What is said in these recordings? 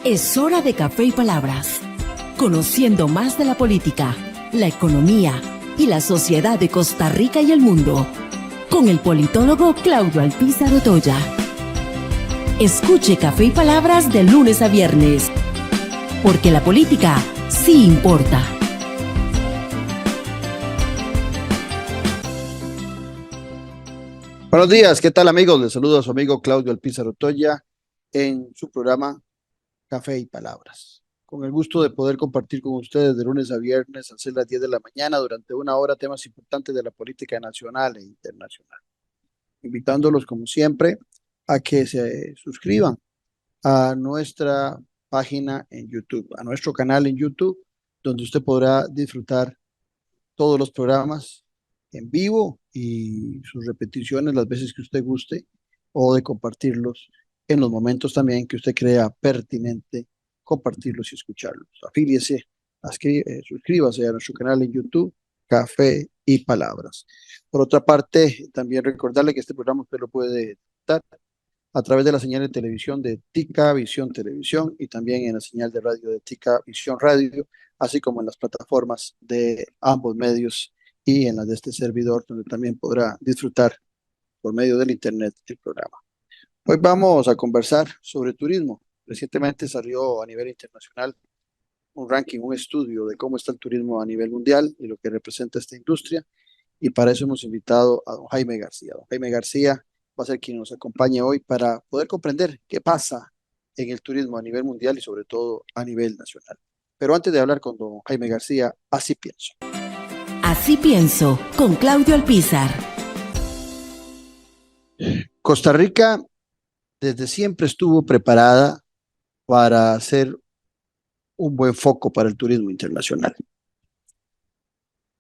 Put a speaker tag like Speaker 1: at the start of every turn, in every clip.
Speaker 1: Es hora de Café y Palabras, conociendo más de la política, la economía y la sociedad de Costa Rica y el mundo, con el politólogo Claudio Alpizar Otoya. Escuche Café y Palabras de lunes a viernes, porque la política sí importa.
Speaker 2: Buenos días, ¿qué tal amigos? Les saludo a su amigo Claudio Alpizar Otoya en su programa Café y Palabras. Con el gusto de poder compartir con ustedes de lunes a viernes a las 10 de la mañana durante una hora temas importantes de la política nacional e internacional. Invitándolos como siempre a que se suscriban a nuestra página en YouTube, a nuestro canal en YouTube, donde usted podrá disfrutar todos los programas en vivo y sus repeticiones las veces que usted guste, o de compartirlos en los momentos también que usted crea pertinente compartirlos y escucharlos. Afíliese, suscríbase a nuestro canal en YouTube, Café y Palabras. Por otra parte, también recordarle que este programa usted lo puede dar a través de la señal de televisión de Tica Visión Televisión y también en la señal de radio de Tica Visión Radio, así como en las plataformas de ambos medios y en las de este servidor, donde también podrá disfrutar por medio del internet el programa. Hoy vamos a conversar sobre turismo. Recientemente salió a nivel internacional un ranking, un estudio de cómo está el turismo a nivel mundial y lo que representa esta industria, y para eso hemos invitado a don Jaime García. Don Jaime García va a ser quien nos acompañe hoy para poder comprender qué pasa en el turismo a nivel mundial y sobre todo a nivel nacional. Pero antes de hablar con don Jaime García, así pienso.
Speaker 1: Así pienso, con Claudio Alpizar.
Speaker 2: Costa Rica desde siempre estuvo preparada para ser un buen foco para el turismo internacional.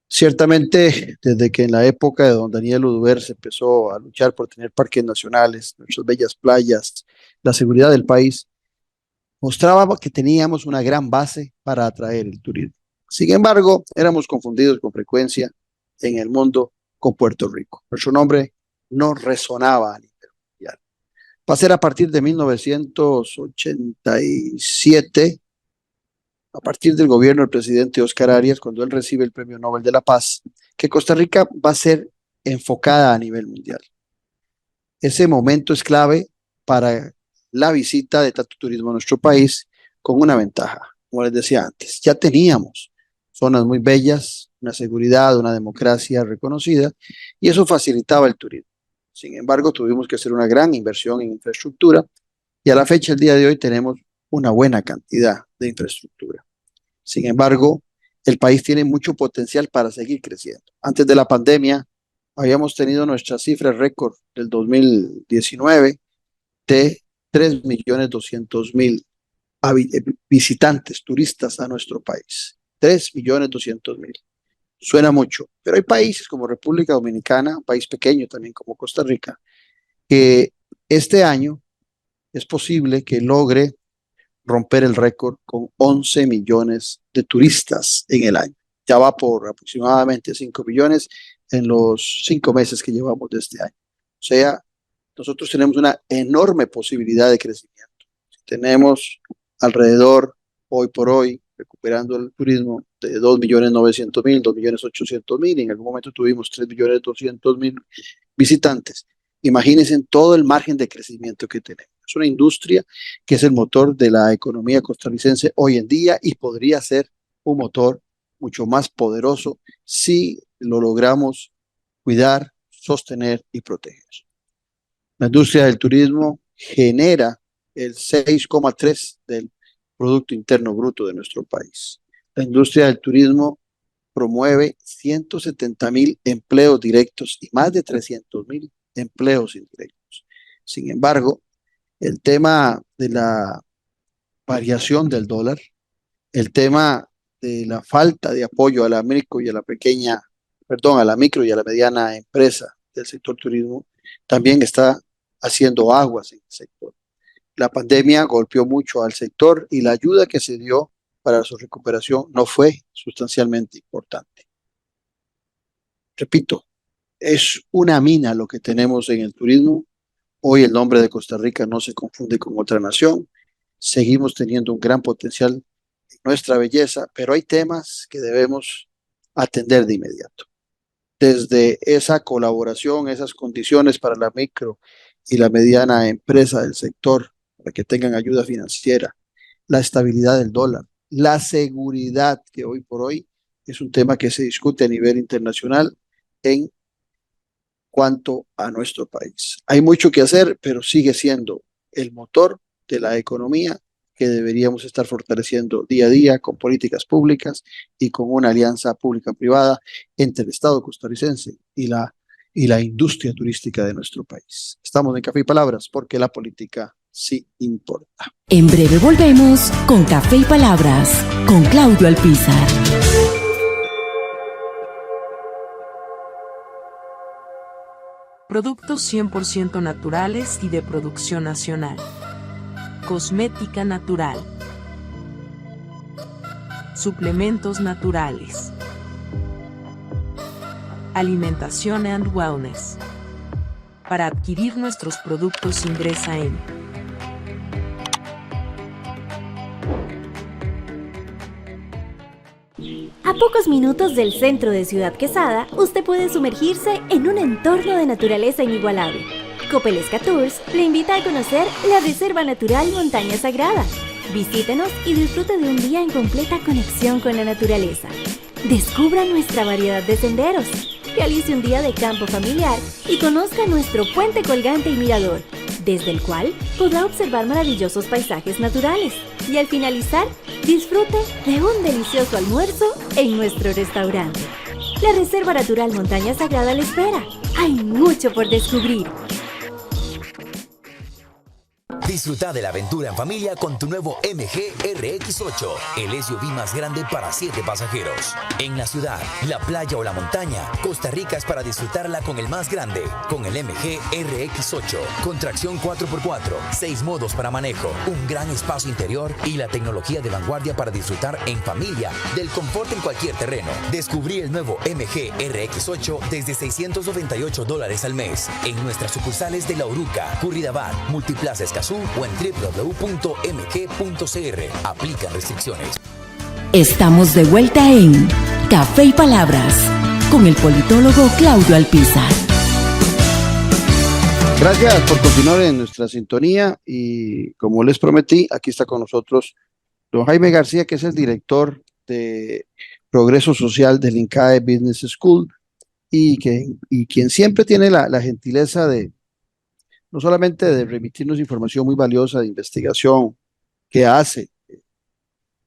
Speaker 2: Ciertamente, desde que en la época de don Daniel Oduber se empezó a luchar por tener parques nacionales, nuestras bellas playas, la seguridad del país, mostraba que teníamos una gran base para atraer el turismo. Sin embargo, éramos confundidos con frecuencia en el mundo con Puerto Rico. Nuestro nombre no resonaba a nivel mundial. Va a ser a partir de 1987, a partir del gobierno del presidente Oscar Arias, cuando él recibe el Premio Nobel de la Paz, que Costa Rica va a ser enfocada a nivel mundial. Ese momento es clave para la visita de tanto turismo a nuestro país, con una ventaja, como les decía antes. Ya teníamos zonas muy bellas, una seguridad, una democracia reconocida, y eso facilitaba el turismo. Sin embargo, tuvimos que hacer una gran inversión en infraestructura, y a la fecha, el día de hoy, tenemos una buena cantidad de infraestructura. Sin embargo, el país tiene mucho potencial para seguir creciendo. Antes de la pandemia, habíamos tenido nuestra cifra récord del 2019 de 3.200.000 visitantes, turistas a nuestro país. 3.200.000. Suena mucho, pero hay países como República Dominicana, un país pequeño también como Costa Rica, que este año es posible que logre romper el récord con 11 millones de turistas en el año. Ya va por aproximadamente 5 millones en los 5 meses que llevamos de este año. O sea, nosotros tenemos una enorme posibilidad de crecimiento. Tenemos alrededor, hoy por hoy, recuperando el turismo, de 2.900.000, 2.800.000, en algún momento tuvimos 3.200.000 visitantes. Imagínense en todo el margen de crecimiento que tenemos. Es una industria que es el motor de la economía costarricense hoy en día y podría ser un motor mucho más poderoso si lo logramos cuidar, sostener y proteger. La industria del turismo genera el 6,3% del Producto Interno Bruto de nuestro país. La industria del turismo promueve 170.000 empleos directos y más de 300.000 empleos indirectos. Sin embargo, el tema de la variación del dólar, el tema de la falta de apoyo a la micro y a la micro y a la mediana empresa del sector turismo, también está haciendo aguas en el sector. La pandemia golpeó mucho al sector y la ayuda que se dio para su recuperación no fue sustancialmente importante. Repito, es una mina lo que tenemos en el turismo. Hoy el nombre de Costa Rica no se confunde con otra nación. seguimos teniendo un gran potencial en nuestra belleza, pero hay temas que debemos atender de inmediato. Desde esa colaboración, esas condiciones para la micro y la mediana empresa del sector, para que tengan ayuda financiera, la estabilidad del dólar, la seguridad, que hoy por hoy es un tema que se discute a nivel internacional en cuanto a nuestro país. Hay mucho que hacer, pero sigue siendo el motor de la economía que deberíamos estar fortaleciendo día a día con políticas públicas y con una alianza pública-privada entre el Estado costarricense y la industria turística de nuestro país. Estamos en Café y Palabras porque la política sí importa.
Speaker 1: En breve volvemos con Café y Palabras con Claudio Alpizar.
Speaker 3: Productos 100% naturales y de producción nacional. Cosmética natural. Suplementos naturales. Alimentación and Wellness. Para adquirir nuestros productos ingresa en
Speaker 4: A pocos minutos del centro de Ciudad Quesada, usted puede sumergirse en un entorno de naturaleza inigualable. Copelesca Tours le invita a conocer la Reserva Natural Montaña Sagrada. Visítenos y disfrute de un día en completa conexión con la naturaleza. Descubra nuestra variedad de senderos. Realice un día de campo familiar y conozca nuestro puente colgante y mirador, desde el cual podrá observar maravillosos paisajes naturales. Y al finalizar, disfrute de un delicioso almuerzo en nuestro restaurante. La Reserva Natural Montaña Sagrada le espera. Hay mucho por descubrir.
Speaker 5: Disfruta de la aventura en familia con tu nuevo MG RX8, el SUV más grande para 7 pasajeros. En la ciudad, la playa o la montaña, Costa Rica es para disfrutarla con el más grande, con el MG RX8, con tracción 4x4, 6 modos para manejo, un gran espacio interior y la tecnología de vanguardia para disfrutar en familia del confort en cualquier terreno. Descubrí el nuevo MG RX8 desde $698 al mes en nuestras sucursales de La Uruca, Curridabat, Multiplaza Escazú o en www.mg.cr. Aplican restricciones.
Speaker 1: Estamos de vuelta en Café y Palabras con el politólogo Claudio Alpizar.
Speaker 2: Gracias por continuar en nuestra sintonía y como les prometí, aquí está con nosotros don Jaime García, que es el director de Progreso Social del INCAE Business School y quien siempre tiene la gentileza de no solamente de remitirnos información muy valiosa de investigación que hace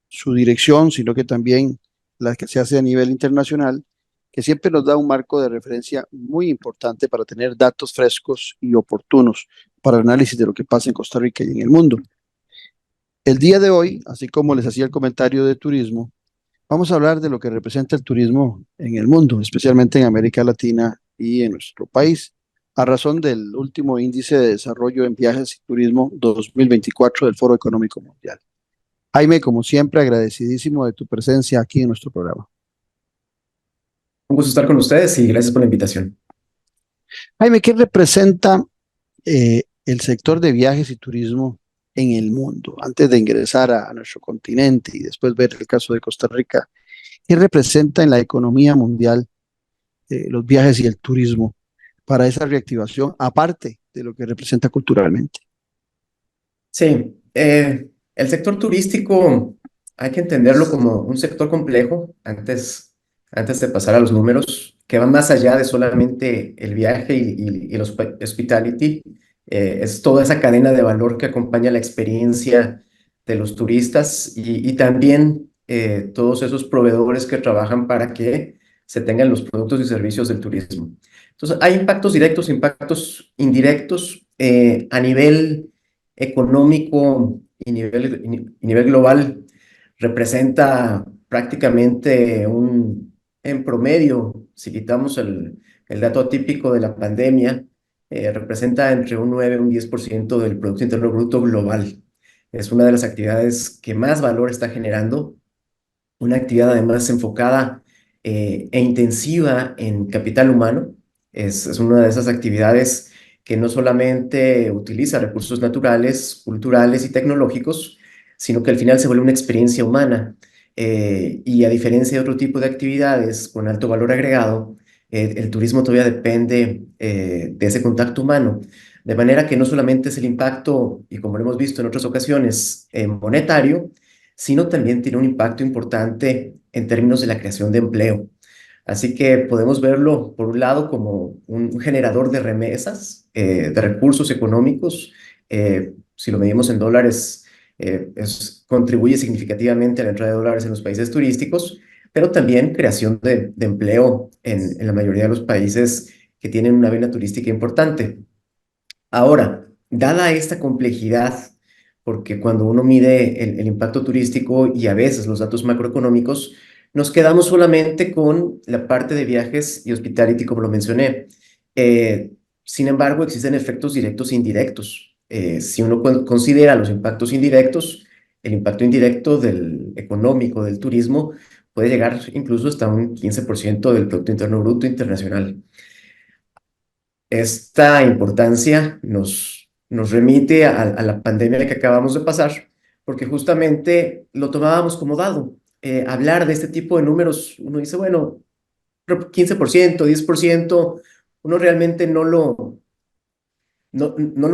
Speaker 2: su dirección, sino que también la que se hace a nivel internacional, que siempre nos da un marco de referencia muy importante para tener datos frescos y oportunos para el análisis de lo que pasa en Costa Rica y en el mundo. El día de hoy, así como les hacía el comentario de turismo, vamos a hablar de lo que representa el turismo en el mundo, especialmente en América Latina y en nuestro país, a razón del último índice de desarrollo en viajes y turismo 2024 del Foro Económico Mundial. Jaime, como siempre, agradecidísimo de tu presencia aquí en nuestro programa.
Speaker 6: Un gusto estar con ustedes y gracias por la invitación.
Speaker 2: Jaime, ¿qué representa el sector de viajes y turismo en el mundo? Antes de ingresar a nuestro continente y después ver el caso de Costa Rica, ¿qué representa en la economía mundial los viajes y el turismo para esa reactivación, aparte de lo que representa culturalmente?
Speaker 6: Sí, el sector turístico hay que entenderlo como un sector complejo antes de pasar a los números, que van más allá de solamente el viaje y el hospitality. Es toda esa cadena de valor que acompaña la experiencia de los turistas y también todos esos proveedores que trabajan para que se tengan los productos y servicios del turismo. Entonces, hay impactos directos, impactos indirectos a nivel económico y nivel global. Representa prácticamente en promedio, si quitamos el dato típico de la pandemia, representa entre un 9 y un 10% del Producto Interno Bruto global. Es una de las actividades que más valor está generando, una actividad además enfocada e intensiva en capital humano. Es una de esas actividades que no solamente utiliza recursos naturales, culturales y tecnológicos, sino que al final se vuelve una experiencia humana. Y a diferencia de otro tipo de actividades con alto valor agregado, el turismo todavía depende de ese contacto humano. De manera que no solamente es el impacto, y como lo hemos visto en otras ocasiones, monetario, sino también tiene un impacto importante en términos de la creación de empleo. Así que podemos verlo, por un lado, como un generador de remesas, de recursos económicos. Si lo medimos en dólares, contribuye significativamente a la entrada de dólares en los países turísticos, pero también creación de empleo en la mayoría de los países que tienen una vena turística importante. Ahora, dada esta complejidad, porque cuando uno mide el impacto turístico y a veces los datos macroeconómicos, nos quedamos solamente con la parte de viajes y hospitality, como lo mencioné. Sin embargo, existen efectos directos e indirectos. Si uno considera los impactos indirectos, el impacto indirecto del económico, del turismo, puede llegar incluso hasta un 15% del Producto Interno Bruto internacional. Esta importancia nos remite a la pandemia que acabamos de pasar, porque justamente lo tomábamos como dado. Hablar de este tipo de números, uno dice, bueno, 15%, 10%, uno realmente no lo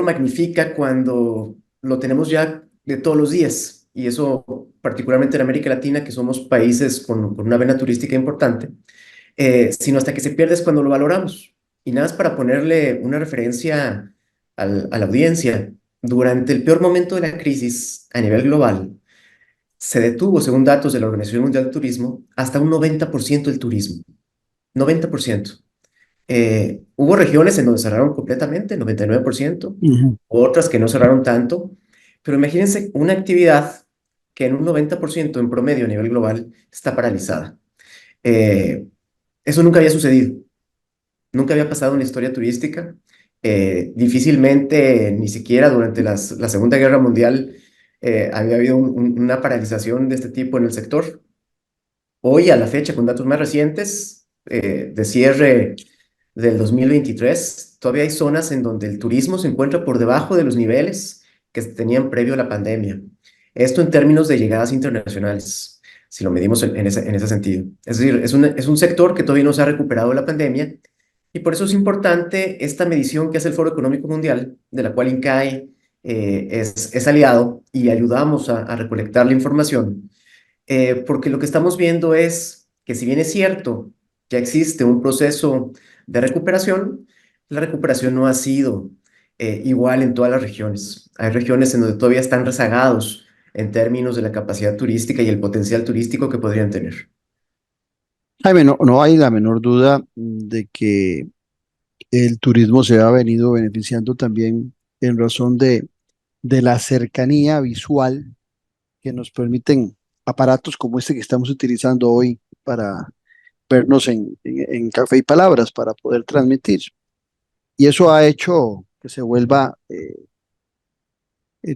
Speaker 6: magnifica cuando lo tenemos ya de todos los días. Y eso, particularmente en América Latina, que somos países con una vena turística importante, sino hasta que se pierde es cuando lo valoramos. Y nada más para ponerle una referencia a la audiencia, durante el peor momento de la crisis a nivel global, se detuvo, según datos de la Organización Mundial del Turismo, hasta un 90% del turismo. 90%. Hubo regiones en donde cerraron completamente, 99%, otras que no cerraron tanto, pero imagínense una actividad que en un 90% en promedio a nivel global está paralizada. Eso nunca había sucedido, nunca había pasado en la historia turística. Difícilmente, ni siquiera durante la Segunda Guerra Mundial, había habido una paralización de este tipo en el sector. Hoy, a la fecha, con datos más recientes, de cierre del 2023, todavía hay zonas en donde el turismo se encuentra por debajo de los niveles que se tenían previo a la pandemia. Esto en términos de llegadas internacionales, si lo medimos en ese sentido. Es decir, es un sector que todavía no se ha recuperado de la pandemia, y por eso es importante esta medición que hace el Foro Económico Mundial, de la cual INCAE es aliado, y ayudamos a recolectar la información, porque lo que estamos viendo es que, si bien es cierto, ya existe un proceso de recuperación, la recuperación no ha sido igual en todas las regiones. Hay regiones en donde todavía están rezagados en términos de la capacidad turística y el potencial turístico que podrían tener.
Speaker 2: Jaime, no hay la menor duda de que el turismo se ha venido beneficiando también en razón de la cercanía visual que nos permiten aparatos como este que estamos utilizando hoy para vernos en Café y Palabras, para poder transmitir. Y eso ha hecho que se vuelva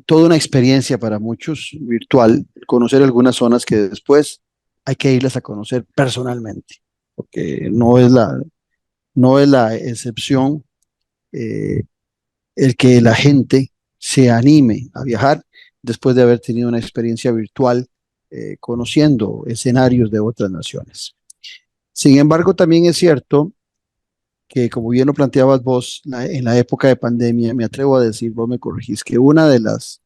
Speaker 2: toda una experiencia para muchos virtual, conocer algunas zonas que después hay que irlas a conocer personalmente, porque no es la excepción eh, el que la gente se anime a viajar después de haber tenido una experiencia virtual conociendo escenarios de otras naciones. Sin embargo, también es cierto que, como bien lo planteabas vos, en la época de pandemia, me atrevo a decir, vos me corregís, que una de las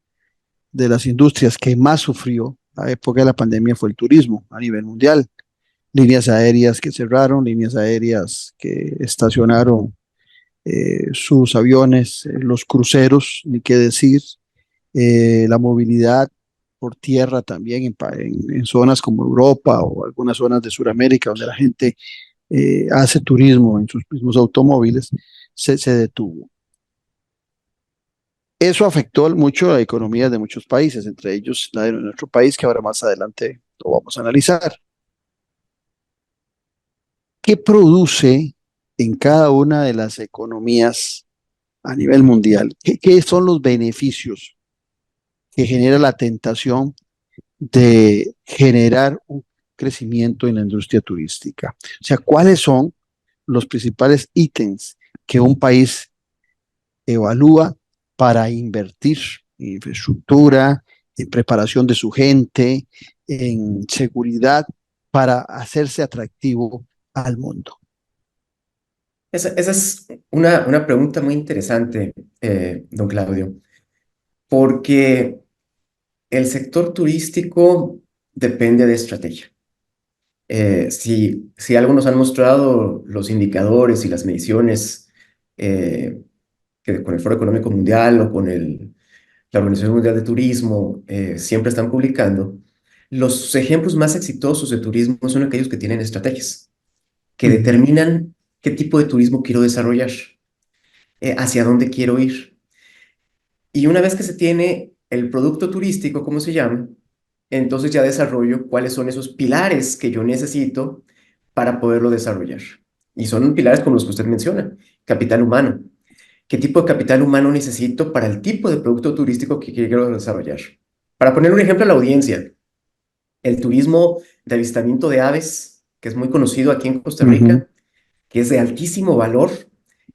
Speaker 2: industrias que más sufrió la época de la pandemia fue el turismo a nivel mundial. Líneas aéreas que cerraron, líneas aéreas que estacionaron sus aviones, los cruceros, ni qué decir, la movilidad por tierra también en zonas como Europa o algunas zonas de Sudamérica donde la gente hace turismo en sus mismos automóviles, se detuvo. Eso afectó mucho la economía de muchos países, entre ellos la de nuestro país, que ahora más adelante lo vamos a analizar. ¿Qué produce en cada una de las economías a nivel mundial? ¿Qué son los beneficios que genera la tentación de generar un crecimiento en la industria turística? O sea, ¿cuáles son los principales ítems que un país evalúa para invertir en infraestructura, en preparación de su gente, en seguridad, para hacerse atractivo al mundo?
Speaker 6: Esa es una pregunta muy interesante, don Claudio, porque el sector turístico depende de estrategia. Si algo nos han mostrado los indicadores y las mediciones que con el Foro Económico Mundial o con la Organización Mundial de Turismo siempre están publicando, los ejemplos más exitosos de turismo son aquellos que tienen estrategias, que determinan qué tipo de turismo quiero desarrollar, hacia dónde quiero ir. Y una vez que se tiene el producto turístico, como se llama, entonces ya desarrollo cuáles son esos pilares que yo necesito para poderlo desarrollar. Y son pilares como los que usted menciona: capital humano. ¿Qué tipo de capital humano necesito para el tipo de producto turístico que quiero desarrollar? Para poner un ejemplo a la audiencia, el turismo de avistamiento de aves, que es muy conocido aquí en Costa Rica, que es de altísimo valor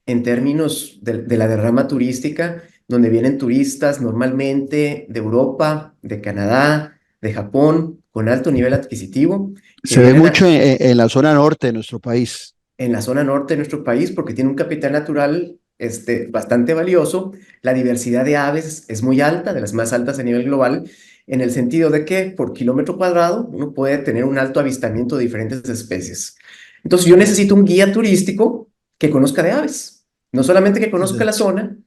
Speaker 6: en términos de la derrama turística, donde vienen turistas normalmente de Europa, de Canadá, de Japón, con alto nivel adquisitivo, que
Speaker 2: Se ve
Speaker 6: vienen
Speaker 2: mucho en la zona norte de nuestro país.
Speaker 6: en la zona norte de nuestro país porque tiene un capital natural bastante valioso. La diversidad de aves es muy alta, de las más altas a nivel global, en el sentido de que por kilómetro cuadrado uno puede tener un alto avistamiento de diferentes especies. Entonces yo necesito un guía turístico que conozca de aves, no solamente que conozca la zona,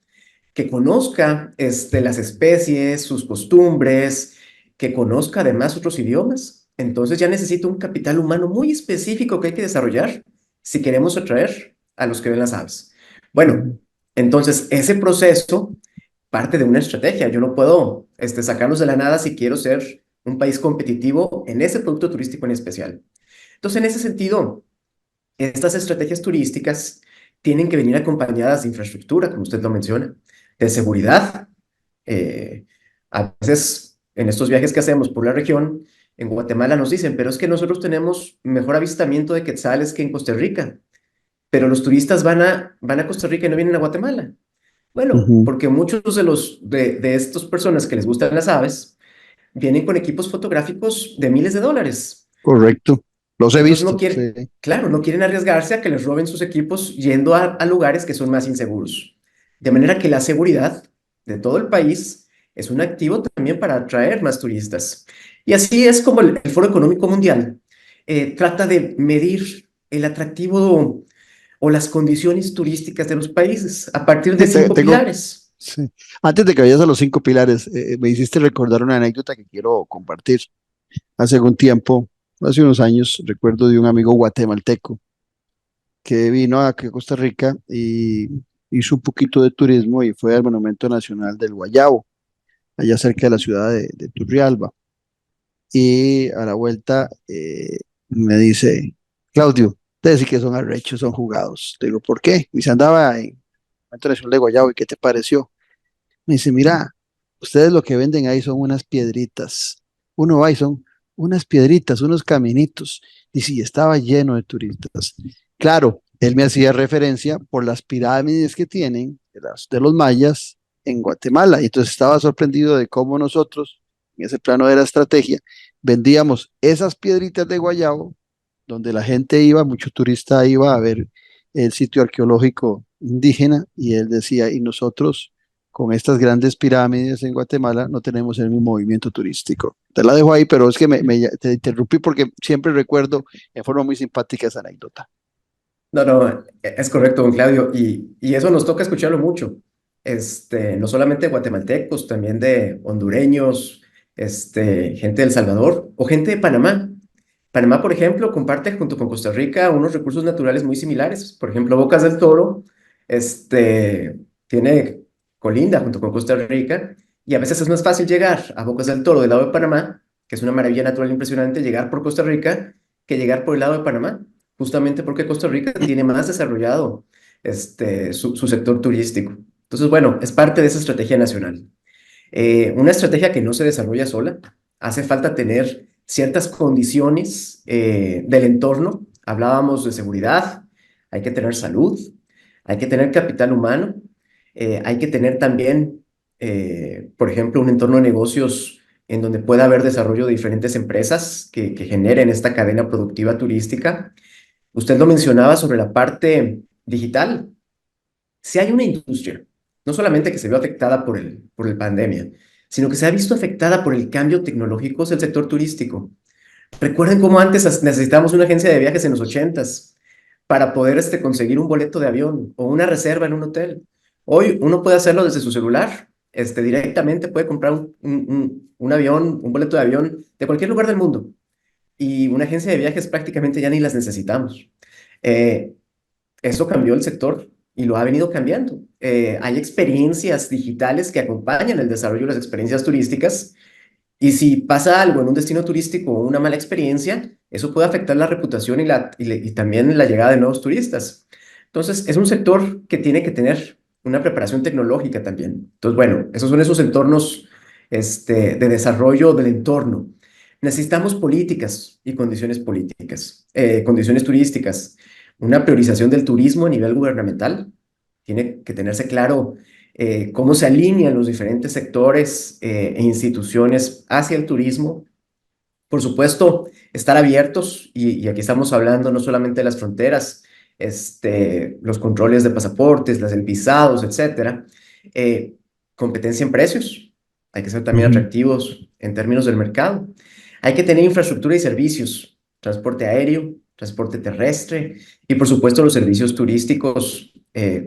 Speaker 6: que conozca las especies, sus costumbres, que conozca además otros idiomas. Entonces ya necesito un capital humano muy específico que hay que desarrollar si queremos atraer a los que ven las aves. Bueno, entonces ese proceso parte de una estrategia. Yo no puedo sacarlos de la nada si quiero ser un país competitivo en ese producto turístico en especial. Entonces, en ese sentido, estas estrategias turísticas tienen que venir acompañadas de infraestructura, como usted lo menciona, de seguridad. A veces, en estos viajes que hacemos por la región, en Guatemala nos dicen, pero es que nosotros tenemos mejor avistamiento de quetzales que en Costa Rica, pero los turistas van a Costa Rica y no vienen a Guatemala. Bueno,
Speaker 2: Ujú.
Speaker 6: porque muchos de estas personas que les gustan las aves vienen con equipos fotográficos de miles de dólares.
Speaker 2: Correcto. Los he
Speaker 6: Entonces no
Speaker 2: visto.
Speaker 6: quieren,
Speaker 2: Sí.
Speaker 6: claro, no quieren arriesgarse a que les roben sus equipos yendo a lugares que son más inseguros. De manera que la seguridad de todo el país es un activo también para atraer más turistas. Y así es como el Foro Económico Mundial trata de medir el atractivo o las condiciones turísticas de los países a partir de
Speaker 2: Sí,
Speaker 6: 5
Speaker 2: tengo,
Speaker 6: pilares.
Speaker 2: sí. Antes de que vayas a los 5 pilares, me hiciste recordar una anécdota que quiero compartir. Hace algún tiempo, hace unos años, recuerdo de un amigo guatemalteco que vino aquí a Costa Rica y hizo un poquito de turismo y fue al Monumento Nacional del Guayabo, allá cerca de la ciudad de Turrialba. Y a la vuelta me dice, Claudio, ustedes sí que son arrechos, son jugados. Le digo, ¿por qué? Y se andaba en el Monumento Nacional de Guayabo, ¿y qué te pareció? Me dice, mira, ustedes lo que venden ahí son unas piedritas. Uno va y son unas piedritas, unos caminitos. Y sí, estaba lleno de turistas. Claro, él me hacía referencia por las pirámides que tienen de los mayas en Guatemala. Y entonces estaba sorprendido de cómo nosotros, en ese plano de la estrategia, vendíamos esas piedritas de Guayabo, donde la gente iba, mucho turista iba a ver el sitio arqueológico indígena, y él decía, y nosotros con estas grandes pirámides en Guatemala no tenemos el mismo movimiento turístico. Te la dejo ahí, pero es que te interrumpí porque siempre recuerdo en forma muy simpática esa anécdota.
Speaker 6: No, no, es correcto, don Claudio, y eso nos toca escucharlo mucho. No solamente de guatemaltecos, también de hondureños, gente de El Salvador o gente de Panamá. Panamá, por ejemplo, comparte junto con Costa Rica unos recursos naturales muy similares. Por ejemplo, Bocas del Toro, tiene colinda junto con Costa Rica, y a veces es más fácil llegar a Bocas del Toro del lado de Panamá, que es una maravilla natural impresionante, llegar por Costa Rica, que llegar por el lado de Panamá, justamente porque Costa Rica tiene más desarrollado su sector turístico. Entonces, bueno, es parte de esa estrategia nacional. Una estrategia que no se desarrolla sola. Hace falta tener ciertas condiciones del entorno. Hablábamos de seguridad, hay que tener salud, hay que tener capital humano, hay que tener también, por ejemplo, un entorno de negocios en donde pueda haber desarrollo de diferentes empresas que generen esta cadena productiva turística. Usted lo mencionaba sobre la parte digital. Si hay una industria, no solamente que se vio afectada por el pandemia, sino que se ha visto afectada por el cambio tecnológico, es el sector turístico. Recuerden cómo antes necesitábamos una agencia de viajes en los 80s para poder conseguir un boleto de avión o una reserva en un hotel. Hoy uno puede hacerlo desde su celular. Directamente puede comprar un avión, un boleto de avión de cualquier lugar del mundo. Y una agencia de viajes prácticamente ya ni las necesitamos. Eso cambió el sector y lo ha venido cambiando. Hay experiencias digitales que acompañan el desarrollo de las experiencias turísticas, y si pasa algo en un destino turístico o una mala experiencia, eso puede afectar la reputación y también la llegada de nuevos turistas. Entonces, es un sector que tiene que tener una preparación tecnológica también. Entonces, bueno, esos son esos entornos de desarrollo del entorno. Necesitamos políticas y condiciones políticas, condiciones turísticas, una priorización del turismo a nivel gubernamental. Tiene que tenerse claro cómo se alinean los diferentes sectores e instituciones hacia el turismo. Por supuesto, estar abiertos, y aquí estamos hablando no solamente de las fronteras, los controles de pasaportes, las del visados, etcétera. Competencia en precios. Hay que ser también atractivos en términos del mercado. Hay que tener infraestructura y servicios, transporte aéreo, transporte terrestre y, por supuesto, los servicios turísticos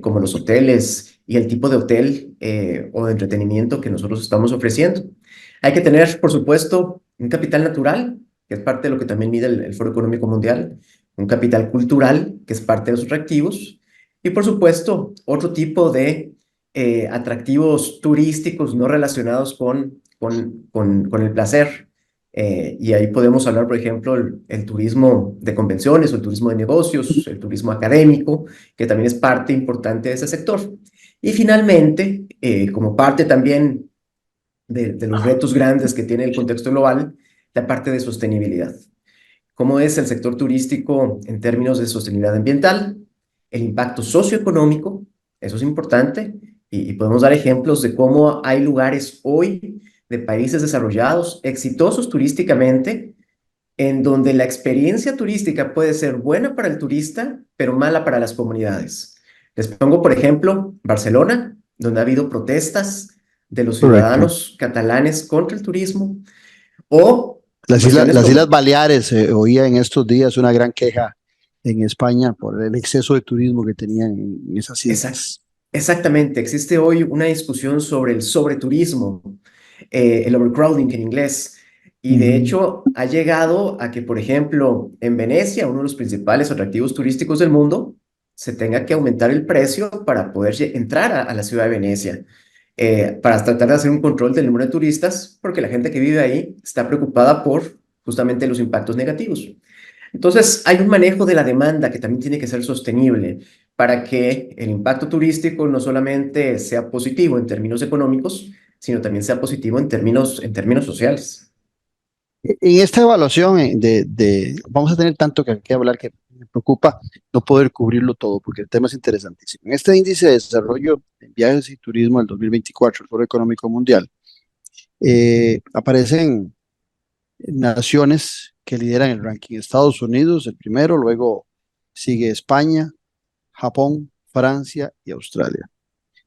Speaker 6: como los hoteles y el tipo de hotel o de entretenimiento que nosotros estamos ofreciendo. Hay que tener, por supuesto, un capital natural, que es parte de lo que también mide el Foro Económico Mundial, un capital cultural, que es parte de los atractivos, y, por supuesto, otro tipo de atractivos turísticos no relacionados con el placer. Y ahí podemos hablar, por ejemplo, el turismo de convenciones o el turismo de negocios, el turismo académico, que también es parte importante de ese sector. Y finalmente, como parte también de los retos grandes que tiene el contexto global, la parte de sostenibilidad. ¿Cómo es el sector turístico en términos de sostenibilidad ambiental? El impacto socioeconómico, eso es importante, y podemos dar ejemplos de cómo hay lugares hoy de países desarrollados, exitosos turísticamente, en donde la experiencia turística puede ser buena para el turista, pero mala para las comunidades. Les pongo, por ejemplo, Barcelona, donde ha habido protestas de los
Speaker 2: Correcto.
Speaker 6: ciudadanos catalanes contra el turismo, o
Speaker 2: Las
Speaker 6: cuestiones como-
Speaker 2: Islas Baleares, oía en estos días una gran queja en España por el exceso de turismo que tenían en esas islas.
Speaker 6: Exactamente, existe hoy una discusión sobre el sobreturismo, el overcrowding en inglés, y de hecho ha llegado a que, por ejemplo, en Venecia, uno de los principales atractivos turísticos del mundo, se tenga que aumentar el precio para poder entrar a la ciudad de Venecia, para tratar de hacer un control del número de turistas, porque la gente que vive ahí está preocupada por justamente los impactos negativos. Entonces, hay un manejo de la demanda que también tiene que ser sostenible para que el impacto turístico no solamente sea positivo en términos económicos, sino también sea positivo en términos sociales.
Speaker 2: En esta evaluación vamos a tener tanto que hablar que me preocupa no poder cubrirlo todo porque el tema es interesantísimo. En este índice de desarrollo en viajes y turismo del 2024, el Foro Económico Mundial, aparecen naciones que lideran el ranking. Estados Unidos, el primero, luego sigue España, Japón, Francia y Australia.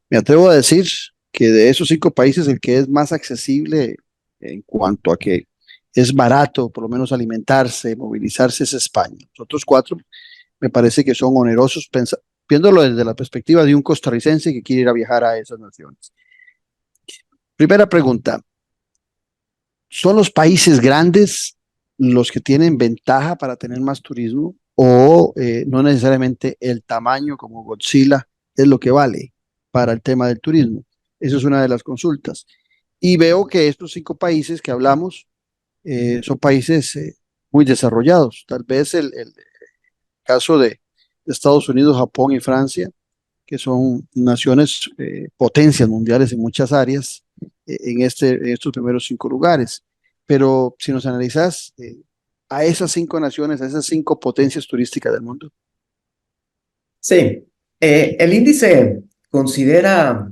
Speaker 2: Me atrevo a decir que de esos 5 países el que es más accesible en cuanto a que es barato, por lo menos alimentarse, movilizarse, es España. Los otros 4 me parece que son onerosos, viéndolo desde la perspectiva de un costarricense que quiere ir a viajar a esas naciones. Primera pregunta, ¿son los países grandes los que tienen ventaja para tener más turismo o no necesariamente el tamaño como Godzilla es lo que vale para el tema del turismo? Eso es una de las consultas. Y veo que estos 5 países que hablamos son países muy desarrollados. Tal vez el caso de Estados Unidos, Japón y Francia, que son naciones potencias mundiales en muchas áreas, en estos primeros 5 lugares. Pero si nos analizas a esas 5 naciones, a esas 5 potencias turísticas del mundo.
Speaker 6: Sí, el índice considera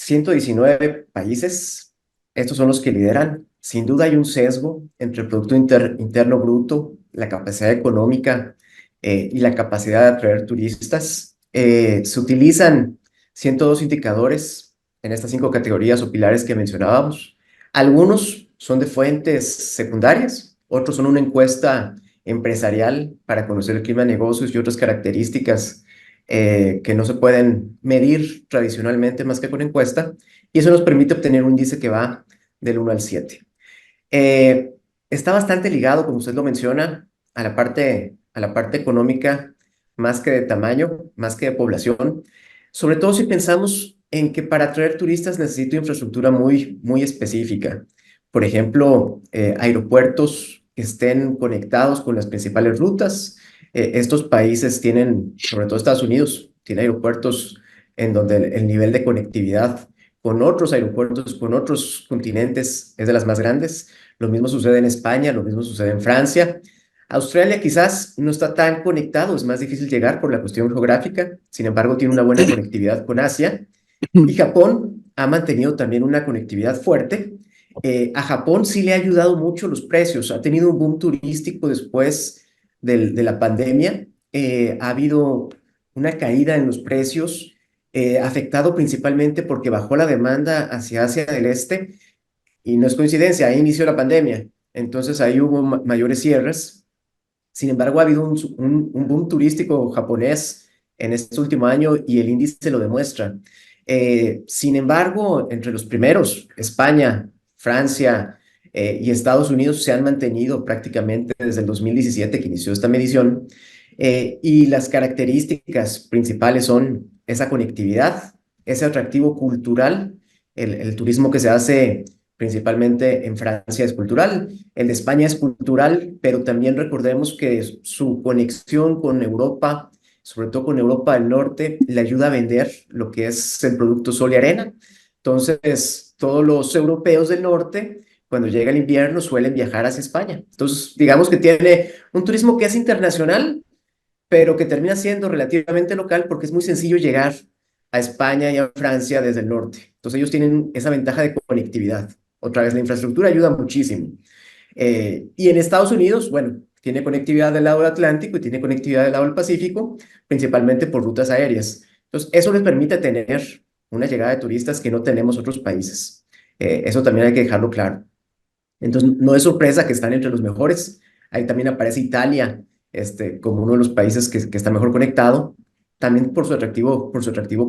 Speaker 6: 119 países, estos son los que lideran. Sin duda hay un sesgo entre el Producto Interno Bruto, la capacidad económica y la capacidad de atraer turistas. Se utilizan 102 indicadores en estas 5 categorías o pilares que mencionábamos. Algunos son de fuentes secundarias, otros son una encuesta empresarial para conocer el clima de negocios y otras características que no se pueden medir tradicionalmente más que con encuesta, y eso nos permite obtener un índice que va del 1 al 7. Está bastante ligado, como usted lo menciona, a la parte económica, más que de tamaño, más que de población, sobre todo si pensamos en que para atraer turistas necesito infraestructura muy específica. Por ejemplo, aeropuertos que estén conectados con las principales rutas. Estos países tienen, sobre todo Estados Unidos, tiene aeropuertos en donde el nivel de conectividad con otros aeropuertos, con otros continentes, es de las más grandes. Lo mismo sucede en España, lo mismo sucede en Francia. Australia quizás no está tan conectado, es más difícil llegar por la cuestión geográfica, sin embargo tiene una buena conectividad con Asia. Y Japón ha mantenido también una conectividad fuerte. A Japón sí le ha ayudado mucho los precios, ha tenido un boom turístico después de la pandemia, ha habido una caída en los precios, afectado principalmente porque bajó la demanda hacia Asia del Este, y no es coincidencia, ahí inició la pandemia, entonces ahí hubo mayores cierres. Sin embargo, ha habido un boom turístico japonés en este último año y el índice lo demuestra. Sin embargo, entre los primeros, España, Francia y Estados Unidos se han mantenido prácticamente desde el 2017 que inició esta medición, y las características principales son esa conectividad, ese atractivo cultural. El turismo que se hace principalmente en Francia es cultural, el de España es cultural, pero también recordemos que su conexión con Europa, sobre todo con Europa del Norte, le ayuda a vender lo que es el producto sol y arena. Entonces, todos los europeos del norte, cuando llega el invierno, suelen viajar hacia España. Entonces, digamos que tiene un turismo que es internacional, pero que termina siendo relativamente local porque es muy sencillo llegar a España y a Francia desde el norte. Entonces, ellos tienen esa ventaja de conectividad. Otra vez, la infraestructura ayuda muchísimo. Y en Estados Unidos, bueno, tiene conectividad del lado del Atlántico y tiene conectividad del lado del Pacífico, principalmente por rutas aéreas. Entonces, eso les permite tener una llegada de turistas que no tenemos otros países. Eso también hay que dejarlo claro. Entonces, no es sorpresa que están entre los mejores. Ahí también aparece Italia, como uno de los países que está mejor conectado, también por su atractivo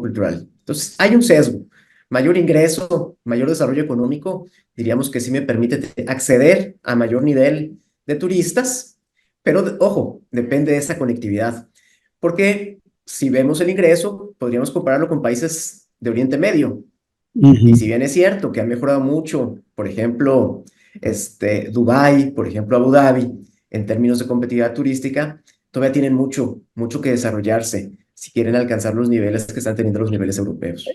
Speaker 6: cultural. Entonces, hay un sesgo. Mayor ingreso, mayor desarrollo económico, diríamos que sí me permite acceder a mayor nivel de turistas, pero ojo, depende de esa conectividad. Porque si vemos el ingreso, podríamos compararlo con países de Oriente Medio. Y si bien es cierto que ha mejorado mucho, por ejemplo, Dubái, por ejemplo, Abu Dhabi, en términos de competitividad turística, todavía tienen mucho que desarrollarse si quieren alcanzar los niveles que están teniendo los niveles europeos.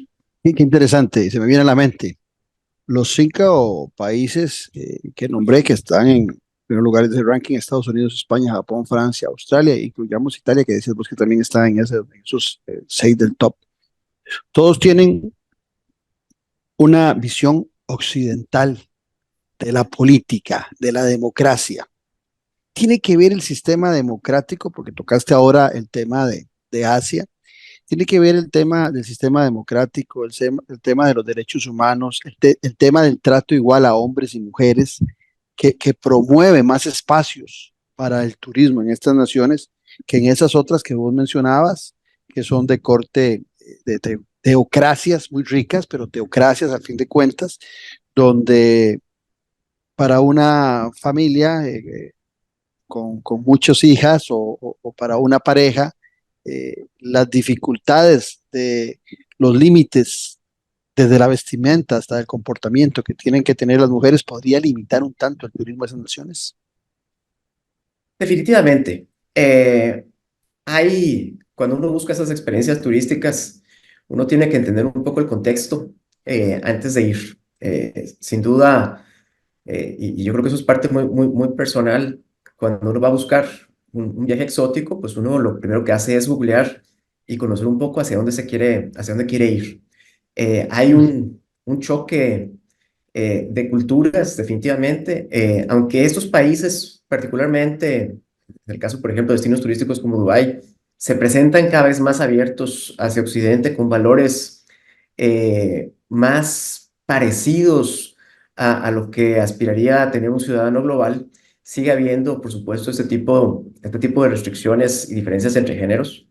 Speaker 2: Qué interesante, se me viene a la mente los 5 países que nombré que están en primer lugar de ese ranking: Estados Unidos, España, Japón, Francia, Australia, incluyamos Italia, que decías vos que también está en esos 6 del top. Todos tienen una visión occidental de la política, de la democracia. Tiene que ver el sistema democrático, porque tocaste ahora el tema de Asia. Tiene que ver el tema del sistema democrático, el tema de los derechos humanos, el tema del trato igual a hombres y mujeres, que promueve más espacios para el turismo en estas naciones que en esas otras que vos mencionabas, que son de corte de teocracias muy ricas, pero teocracias al fin de cuentas, donde para una familia con muchas hijas o para una pareja, las dificultades de los límites desde la vestimenta hasta el comportamiento que tienen que tener las mujeres podría limitar un tanto el turismo de esas naciones.
Speaker 6: Definitivamente. Cuando uno busca esas experiencias turísticas, uno tiene que entender un poco el contexto antes de ir. Sin duda, y yo creo que eso es parte muy personal. Cuando uno va a buscar un viaje exótico, pues uno lo primero que hace es googlear y conocer un poco hacia dónde quiere ir. Hay un choque de culturas, definitivamente, aunque estos países, particularmente, en el caso, por ejemplo, de destinos turísticos como Dubái, se presentan cada vez más abiertos hacia Occidente con valores más parecidos a lo que aspiraría a tener un ciudadano global, sigue habiendo, por supuesto, este tipo de restricciones y diferencias entre géneros.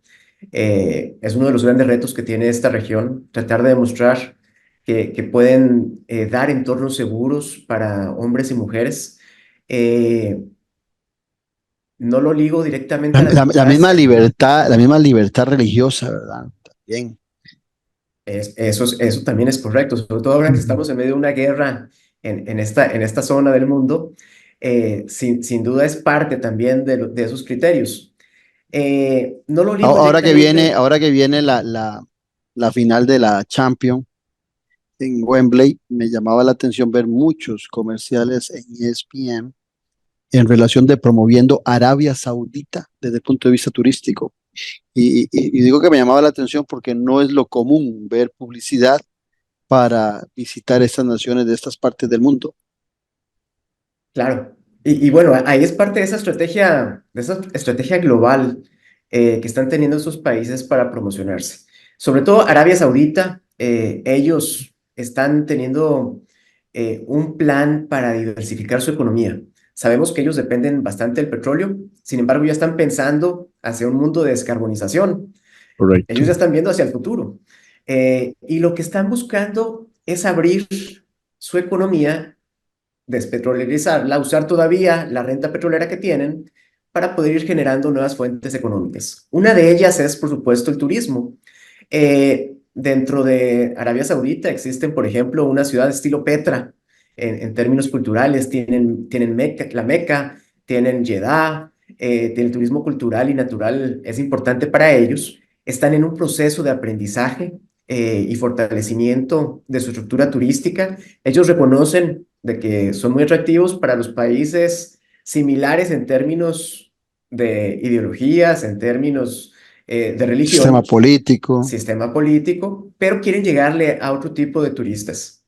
Speaker 6: Es uno de los grandes retos que tiene esta región, tratar de demostrar que pueden dar entornos seguros para hombres y mujeres. Eh, no lo ligo directamente a la democracia.
Speaker 2: La misma libertad religiosa, ¿verdad? También.
Speaker 6: Eso también es correcto, sobre todo ahora que estamos en medio de una guerra en esta zona del mundo, sin duda es parte también de esos criterios. No lo ligo directamente.
Speaker 2: Ahora que viene la final de la Champions en Wembley, me llamaba la atención ver muchos comerciales en ESPN en relación de promoviendo Arabia Saudita desde el punto de vista turístico. Y digo que me llamaba la atención porque no es lo común ver publicidad para visitar estas naciones de estas partes del mundo.
Speaker 6: Claro, y bueno, ahí es parte de esa estrategia global que están teniendo esos países para promocionarse. Sobre todo Arabia Saudita, ellos están teniendo un plan para diversificar su economía. Sabemos que ellos dependen bastante del petróleo, sin embargo ya están pensando hacia un mundo de descarbonización.
Speaker 2: Correcto.
Speaker 6: Ellos ya están viendo hacia el futuro. Y lo que están buscando es abrir su economía, despetrolarizarla, usar todavía la renta petrolera que tienen para poder ir generando nuevas fuentes económicas. Una de ellas es, por supuesto, el turismo. Dentro de Arabia Saudita existen, por ejemplo, una ciudad de estilo Petra en términos culturales. Tienen la Meca, tienen Jeddah, el turismo cultural y natural es importante para ellos. Están en un proceso de aprendizaje y fortalecimiento de su estructura turística. Ellos reconocen de que son muy atractivos para los países similares en términos de ideologías, en términos de religión, sistema político, pero quieren llegarle a otro tipo de turistas.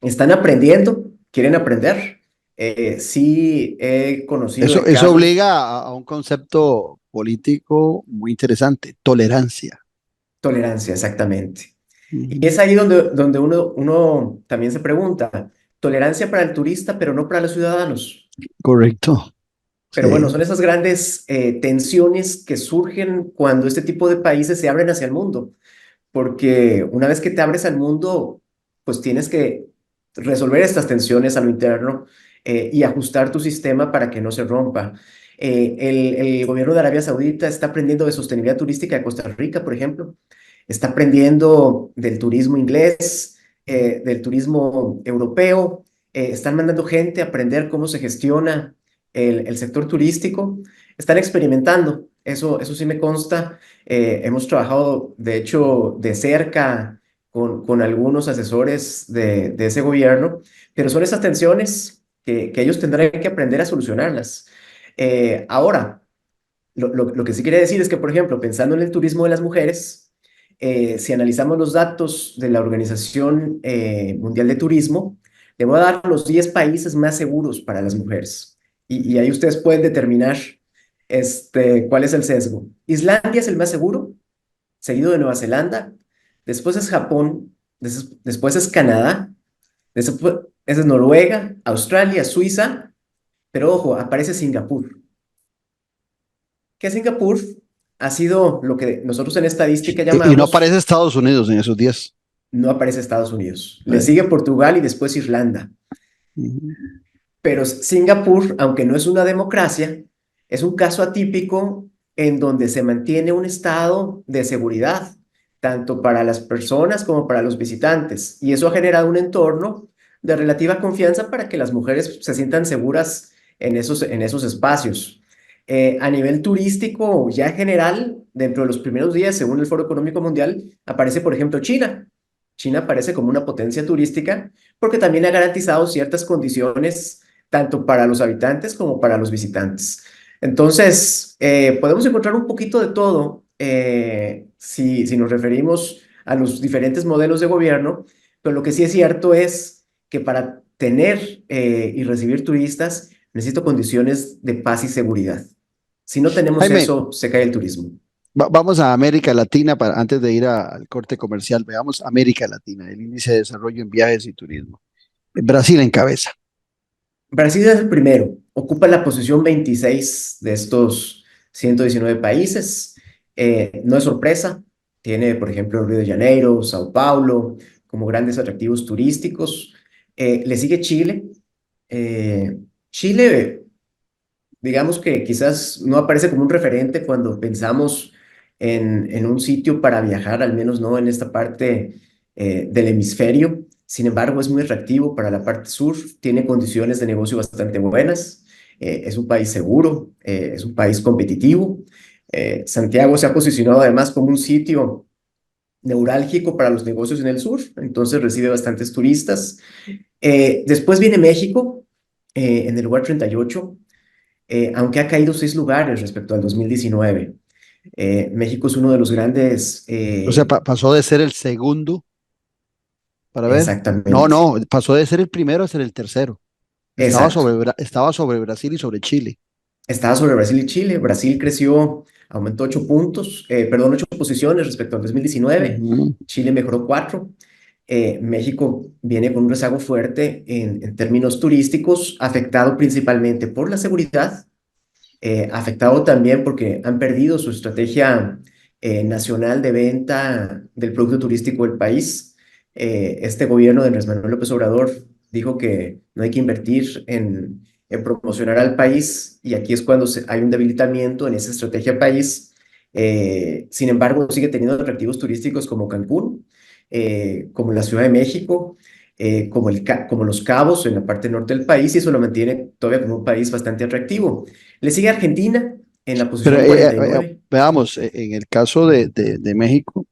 Speaker 6: Están aprendiendo, quieren aprender. Sí he conocido
Speaker 2: Eso
Speaker 6: casos.
Speaker 2: obliga a un concepto político muy interesante, tolerancia.
Speaker 6: Tolerancia, exactamente. Y es ahí donde uno también se pregunta, tolerancia para el turista, pero no para los ciudadanos.
Speaker 2: Correcto.
Speaker 6: Pero
Speaker 2: Sí.
Speaker 6: bueno, son esas grandes tensiones que surgen cuando este tipo de países se abren hacia el mundo, porque una vez que te abres al mundo, pues tienes que resolver estas tensiones a lo interno y ajustar tu sistema para que no se rompa. El gobierno de Arabia Saudita está aprendiendo de sostenibilidad turística de Costa Rica, por ejemplo. Está aprendiendo del turismo inglés, del turismo europeo. Están mandando gente a aprender cómo se gestiona el sector turístico. Están experimentando, eso sí me consta. Hemos trabajado, de hecho, de cerca con algunos asesores de ese gobierno, pero son esas tensiones que ellos tendrán que aprender a solucionarlas. Ahora, lo que sí quiere decir es que, por ejemplo, pensando en el turismo de las mujeres, si analizamos los datos de la Organización Mundial de Turismo, le voy a dar los 10 países más seguros para las mujeres. Y ahí ustedes pueden determinar cuál es el sesgo. Islandia es el más seguro, seguido de Nueva Zelanda, después es Japón, después es Canadá, después es Noruega, Australia, Suiza, pero ojo, aparece Singapur. Que Singapur ha sido lo que nosotros en estadística llamamos...
Speaker 2: Y no aparece Estados Unidos en esos 10.
Speaker 6: No aparece Estados Unidos. Le sigue Portugal y después Irlanda. Pero Singapur, aunque no es una democracia, es un caso atípico en donde se mantiene un estado de seguridad, tanto para las personas como para los visitantes. Y eso ha generado un entorno de relativa confianza para que las mujeres se sientan seguras en esos espacios. A nivel turístico, ya en general, dentro de los primeros días, según el Foro Económico Mundial, aparece, por ejemplo, China. China aparece como una potencia turística porque también ha garantizado ciertas condiciones tanto para los habitantes como para los visitantes. Entonces, podemos encontrar un poquito de todo si nos referimos a los diferentes modelos de gobierno, pero lo que sí es cierto es que para tener y recibir turistas necesito condiciones de paz y seguridad. Si no tenemos
Speaker 2: Jaime,
Speaker 6: eso, se cae el turismo.
Speaker 2: vamos a América Latina antes de ir al corte comercial. Veamos América Latina, el índice de desarrollo en viajes y turismo. Brasil encabeza.
Speaker 6: Brasil es el primero, ocupa la posición 26 de estos 119 países. No es sorpresa, tiene, por ejemplo, Río de Janeiro, Sao Paulo, como grandes atractivos turísticos. Le sigue Chile. Chile, digamos que quizás no aparece como un referente cuando pensamos en un sitio para viajar, al menos no en esta parte del hemisferio. Sin embargo, es muy atractivo para la parte sur, tiene condiciones de negocio bastante buenas, es un país seguro, es un país competitivo. Santiago se ha posicionado además como un sitio neurálgico para los negocios en el sur, entonces recibe bastantes turistas. Después viene México, en el lugar 38, aunque ha caído 6 lugares respecto al 2019. México es uno de los grandes,
Speaker 2: O sea, pasó de ser el segundo, para ver. No,
Speaker 6: exactamente,
Speaker 2: no, pasó de ser el primero a ser el tercero.
Speaker 6: exacto.
Speaker 2: Estaba sobre Brasil y sobre Chile.
Speaker 6: Estaba sobre Brasil y Chile. Brasil creció, aumentó 8 puntos, perdón, 8 posiciones respecto al 2019.
Speaker 2: Ujú.
Speaker 6: Chile mejoró 4. México viene con un rezago fuerte en términos turísticos, afectado principalmente por la seguridad, afectado también porque han perdido su estrategia nacional de venta del producto turístico del país. Este gobierno de Andrés Manuel López Obrador dijo que no hay que invertir en promocionar al país y aquí es cuando hay un debilitamiento en esa estrategia país. Sin embargo, sigue teniendo atractivos turísticos como Cancún, como la Ciudad de México, como Los Cabos en la parte norte del país y eso lo mantiene todavía como un país bastante atractivo. Le sigue Argentina en la
Speaker 2: Pero
Speaker 6: posición 49.
Speaker 2: veamos, en el caso de México,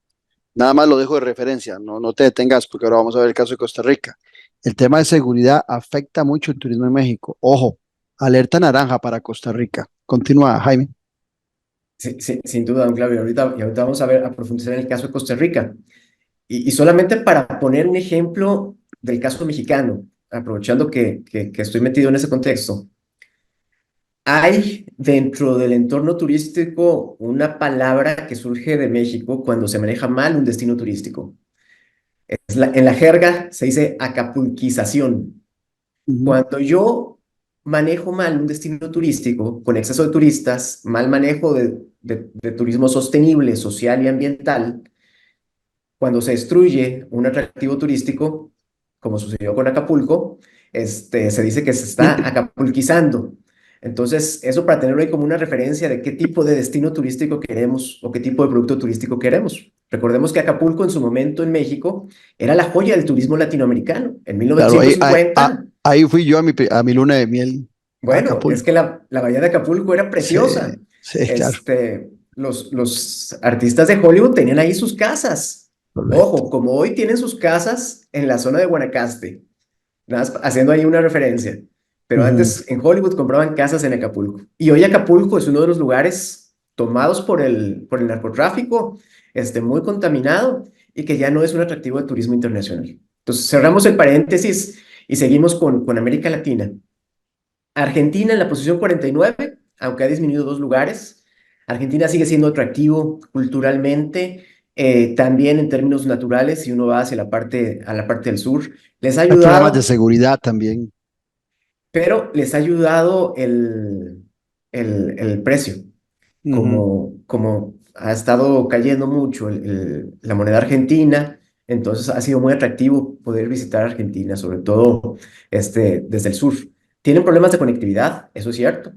Speaker 2: nada más lo dejo de referencia, no te detengas porque ahora vamos a ver el caso de Costa Rica. El tema de seguridad afecta mucho el turismo en México. Ojo, alerta naranja para Costa Rica. Continúa, Jaime.
Speaker 6: Sí, sí, sin duda, don Claudio. Y ahorita vamos a ver, a profundizar en el caso de Costa Rica. Y solamente para poner un ejemplo del caso mexicano, aprovechando que estoy metido en ese contexto, hay dentro del entorno turístico una palabra que surge de México cuando se maneja mal un destino turístico. En la jerga se dice acapulquización.
Speaker 2: Ujú.
Speaker 6: Cuando yo manejo mal un destino turístico con exceso de turistas, mal manejo de turismo sostenible, social y ambiental, cuando se destruye un atractivo turístico, como sucedió con Acapulco, se dice que se está acapulquizando. Entonces, eso para tenerlo ahí como una referencia de qué tipo de destino turístico queremos o qué tipo de producto turístico queremos. Recordemos que Acapulco en su momento en México era la joya del turismo latinoamericano. En
Speaker 2: Claro,
Speaker 6: 1950,
Speaker 2: ahí fui yo a mi luna de miel a
Speaker 6: bueno, es que
Speaker 2: Acapulco.
Speaker 6: la bahía de Acapulco era
Speaker 2: Sí,
Speaker 6: preciosa.
Speaker 2: sí, claro,
Speaker 6: Los artistas de Hollywood tenían ahí sus casas.
Speaker 2: correcto.
Speaker 6: Ojo, como hoy tienen sus casas en la zona de Guanacaste, nada más haciendo ahí una referencia. Pero
Speaker 2: Ujú.
Speaker 6: antes en Hollywood compraban casas en Acapulco. Y hoy Acapulco es uno de los lugares tomados por el narcotráfico, muy contaminado y que ya no es un atractivo de turismo internacional. Entonces cerramos el paréntesis y seguimos con América Latina. Argentina en la posición 49, aunque ha disminuido 2 lugares. Argentina sigue siendo atractivo culturalmente, también en términos naturales, si uno va hacia a la parte del sur. Les ha
Speaker 2: Hay problemas de
Speaker 6: ayudado,
Speaker 2: seguridad también.
Speaker 6: pero les ha ayudado el precio.
Speaker 2: Ujú.
Speaker 6: Como ha estado cayendo mucho la moneda argentina, entonces ha sido muy atractivo poder visitar Argentina, sobre todo desde el sur. Tienen problemas de conectividad, eso es cierto.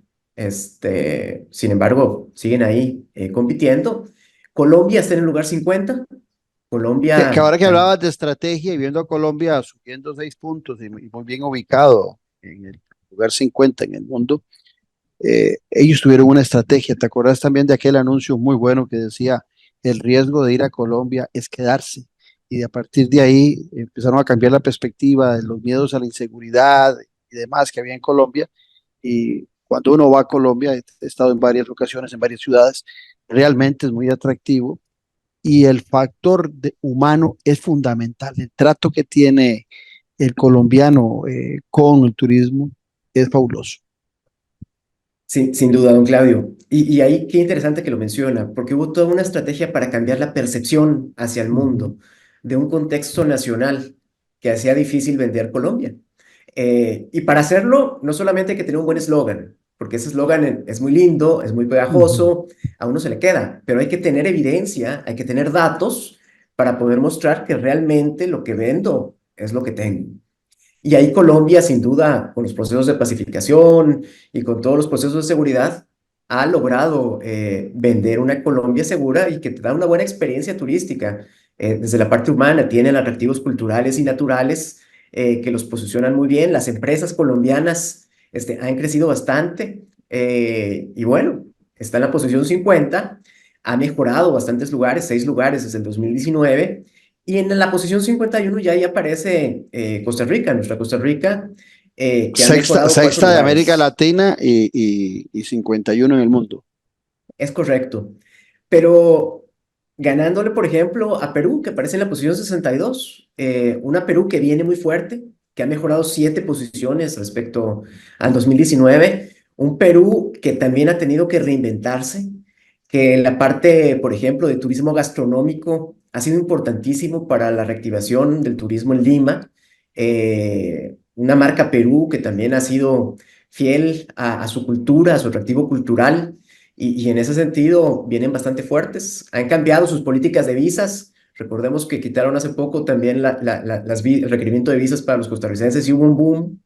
Speaker 6: Sin embargo, siguen ahí compitiendo. Colombia está en el lugar 50.
Speaker 2: Que
Speaker 6: Colombia,
Speaker 2: ahora que hablabas de estrategia y viendo a Colombia subiendo 6 puntos y muy bien ubicado en el lugar 50 en el mundo, ellos tuvieron una estrategia. ¿Te acuerdas también de aquel anuncio muy bueno que decía el riesgo de ir a Colombia es quedarse? Y a partir de ahí empezaron a cambiar la perspectiva de los miedos a la inseguridad y demás que había en Colombia. Y cuando uno va a Colombia, he estado en varias ocasiones, en varias ciudades, realmente es muy atractivo y el factor humano es fundamental. El trato que tiene el colombiano con el turismo es fabuloso.
Speaker 6: Sin duda, don Claudio. Y ahí qué interesante que lo menciona, porque hubo toda una estrategia para cambiar la percepción hacia el
Speaker 2: Ujú,
Speaker 6: mundo de un contexto nacional que hacía difícil vender Colombia. Y para hacerlo, no solamente hay que tener un buen eslogan, porque ese eslogan es muy lindo, es muy
Speaker 2: ujú.
Speaker 6: pegajoso, a uno se le queda, pero hay que tener evidencia, hay que tener datos para poder mostrar que realmente lo que vendo es lo que tengo. Y ahí Colombia, sin duda, con los procesos de pacificación y con todos los procesos de seguridad, ha logrado vender una Colombia segura y que te da una buena experiencia turística. Desde la parte humana, tienen atractivos culturales y naturales que los posicionan muy bien. Las empresas colombianas han crecido bastante y bueno, está en la posición 50, ha mejorado bastantes lugares, 6 lugares desde el 2019 y en la posición 51 ya ahí aparece Costa Rica, nuestra Costa Rica, que ha
Speaker 2: Sexta,
Speaker 6: mejorado cuatro
Speaker 2: sexta de América
Speaker 6: lugares.
Speaker 2: Latina y 51 en el mundo.
Speaker 6: Es correcto. Pero ganándole, por ejemplo, a Perú, que aparece en la posición 62, una Perú que viene muy fuerte, que ha mejorado 7 posiciones respecto al 2019, un Perú que también ha tenido que reinventarse, que la parte, por ejemplo, de turismo gastronómico ha sido importantísimo para la reactivación del turismo en Lima. Una marca Perú que también ha sido fiel a su cultura, a su atractivo cultural y en ese sentido vienen bastante fuertes. Han cambiado sus políticas de visas. Recordemos que quitaron hace poco también el requerimiento de visas para los costarricenses y hubo un boom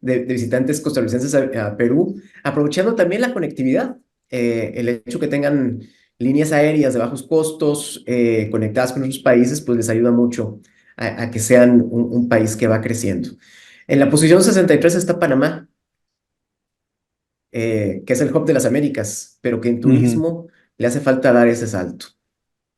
Speaker 6: de visitantes costarricenses a Perú, aprovechando también la conectividad. El hecho que tengan líneas aéreas de bajos costos conectadas con otros países, pues les ayuda mucho a que sean un país que va creciendo. En la posición 63 está Panamá, que es el hub de las Américas, pero que en
Speaker 2: Ujú,
Speaker 6: turismo le hace falta dar ese salto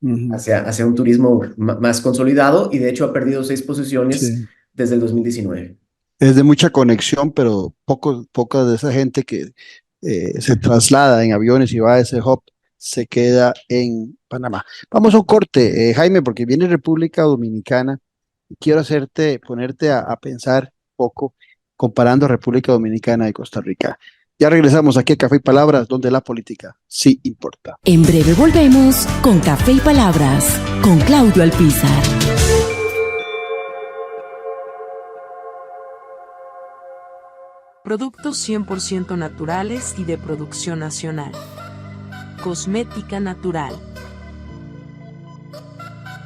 Speaker 2: ujú.
Speaker 6: hacia un turismo más consolidado y de hecho ha perdido 6 posiciones
Speaker 2: Sí.
Speaker 6: desde el 2019.
Speaker 2: Es de mucha conexión, pero poca de esa gente que se traslada en aviones y va a ese hub se queda en Panamá. Vamos a un corte, Jaime, porque viene República Dominicana y quiero ponerte a pensar un poco comparando República Dominicana y Costa Rica. Ya regresamos aquí a Café y Palabras, donde la política sí importa.
Speaker 1: En breve volvemos con Café y Palabras con Claudio Alpizar.
Speaker 3: Productos 100% naturales y de producción nacional. Cosmética natural.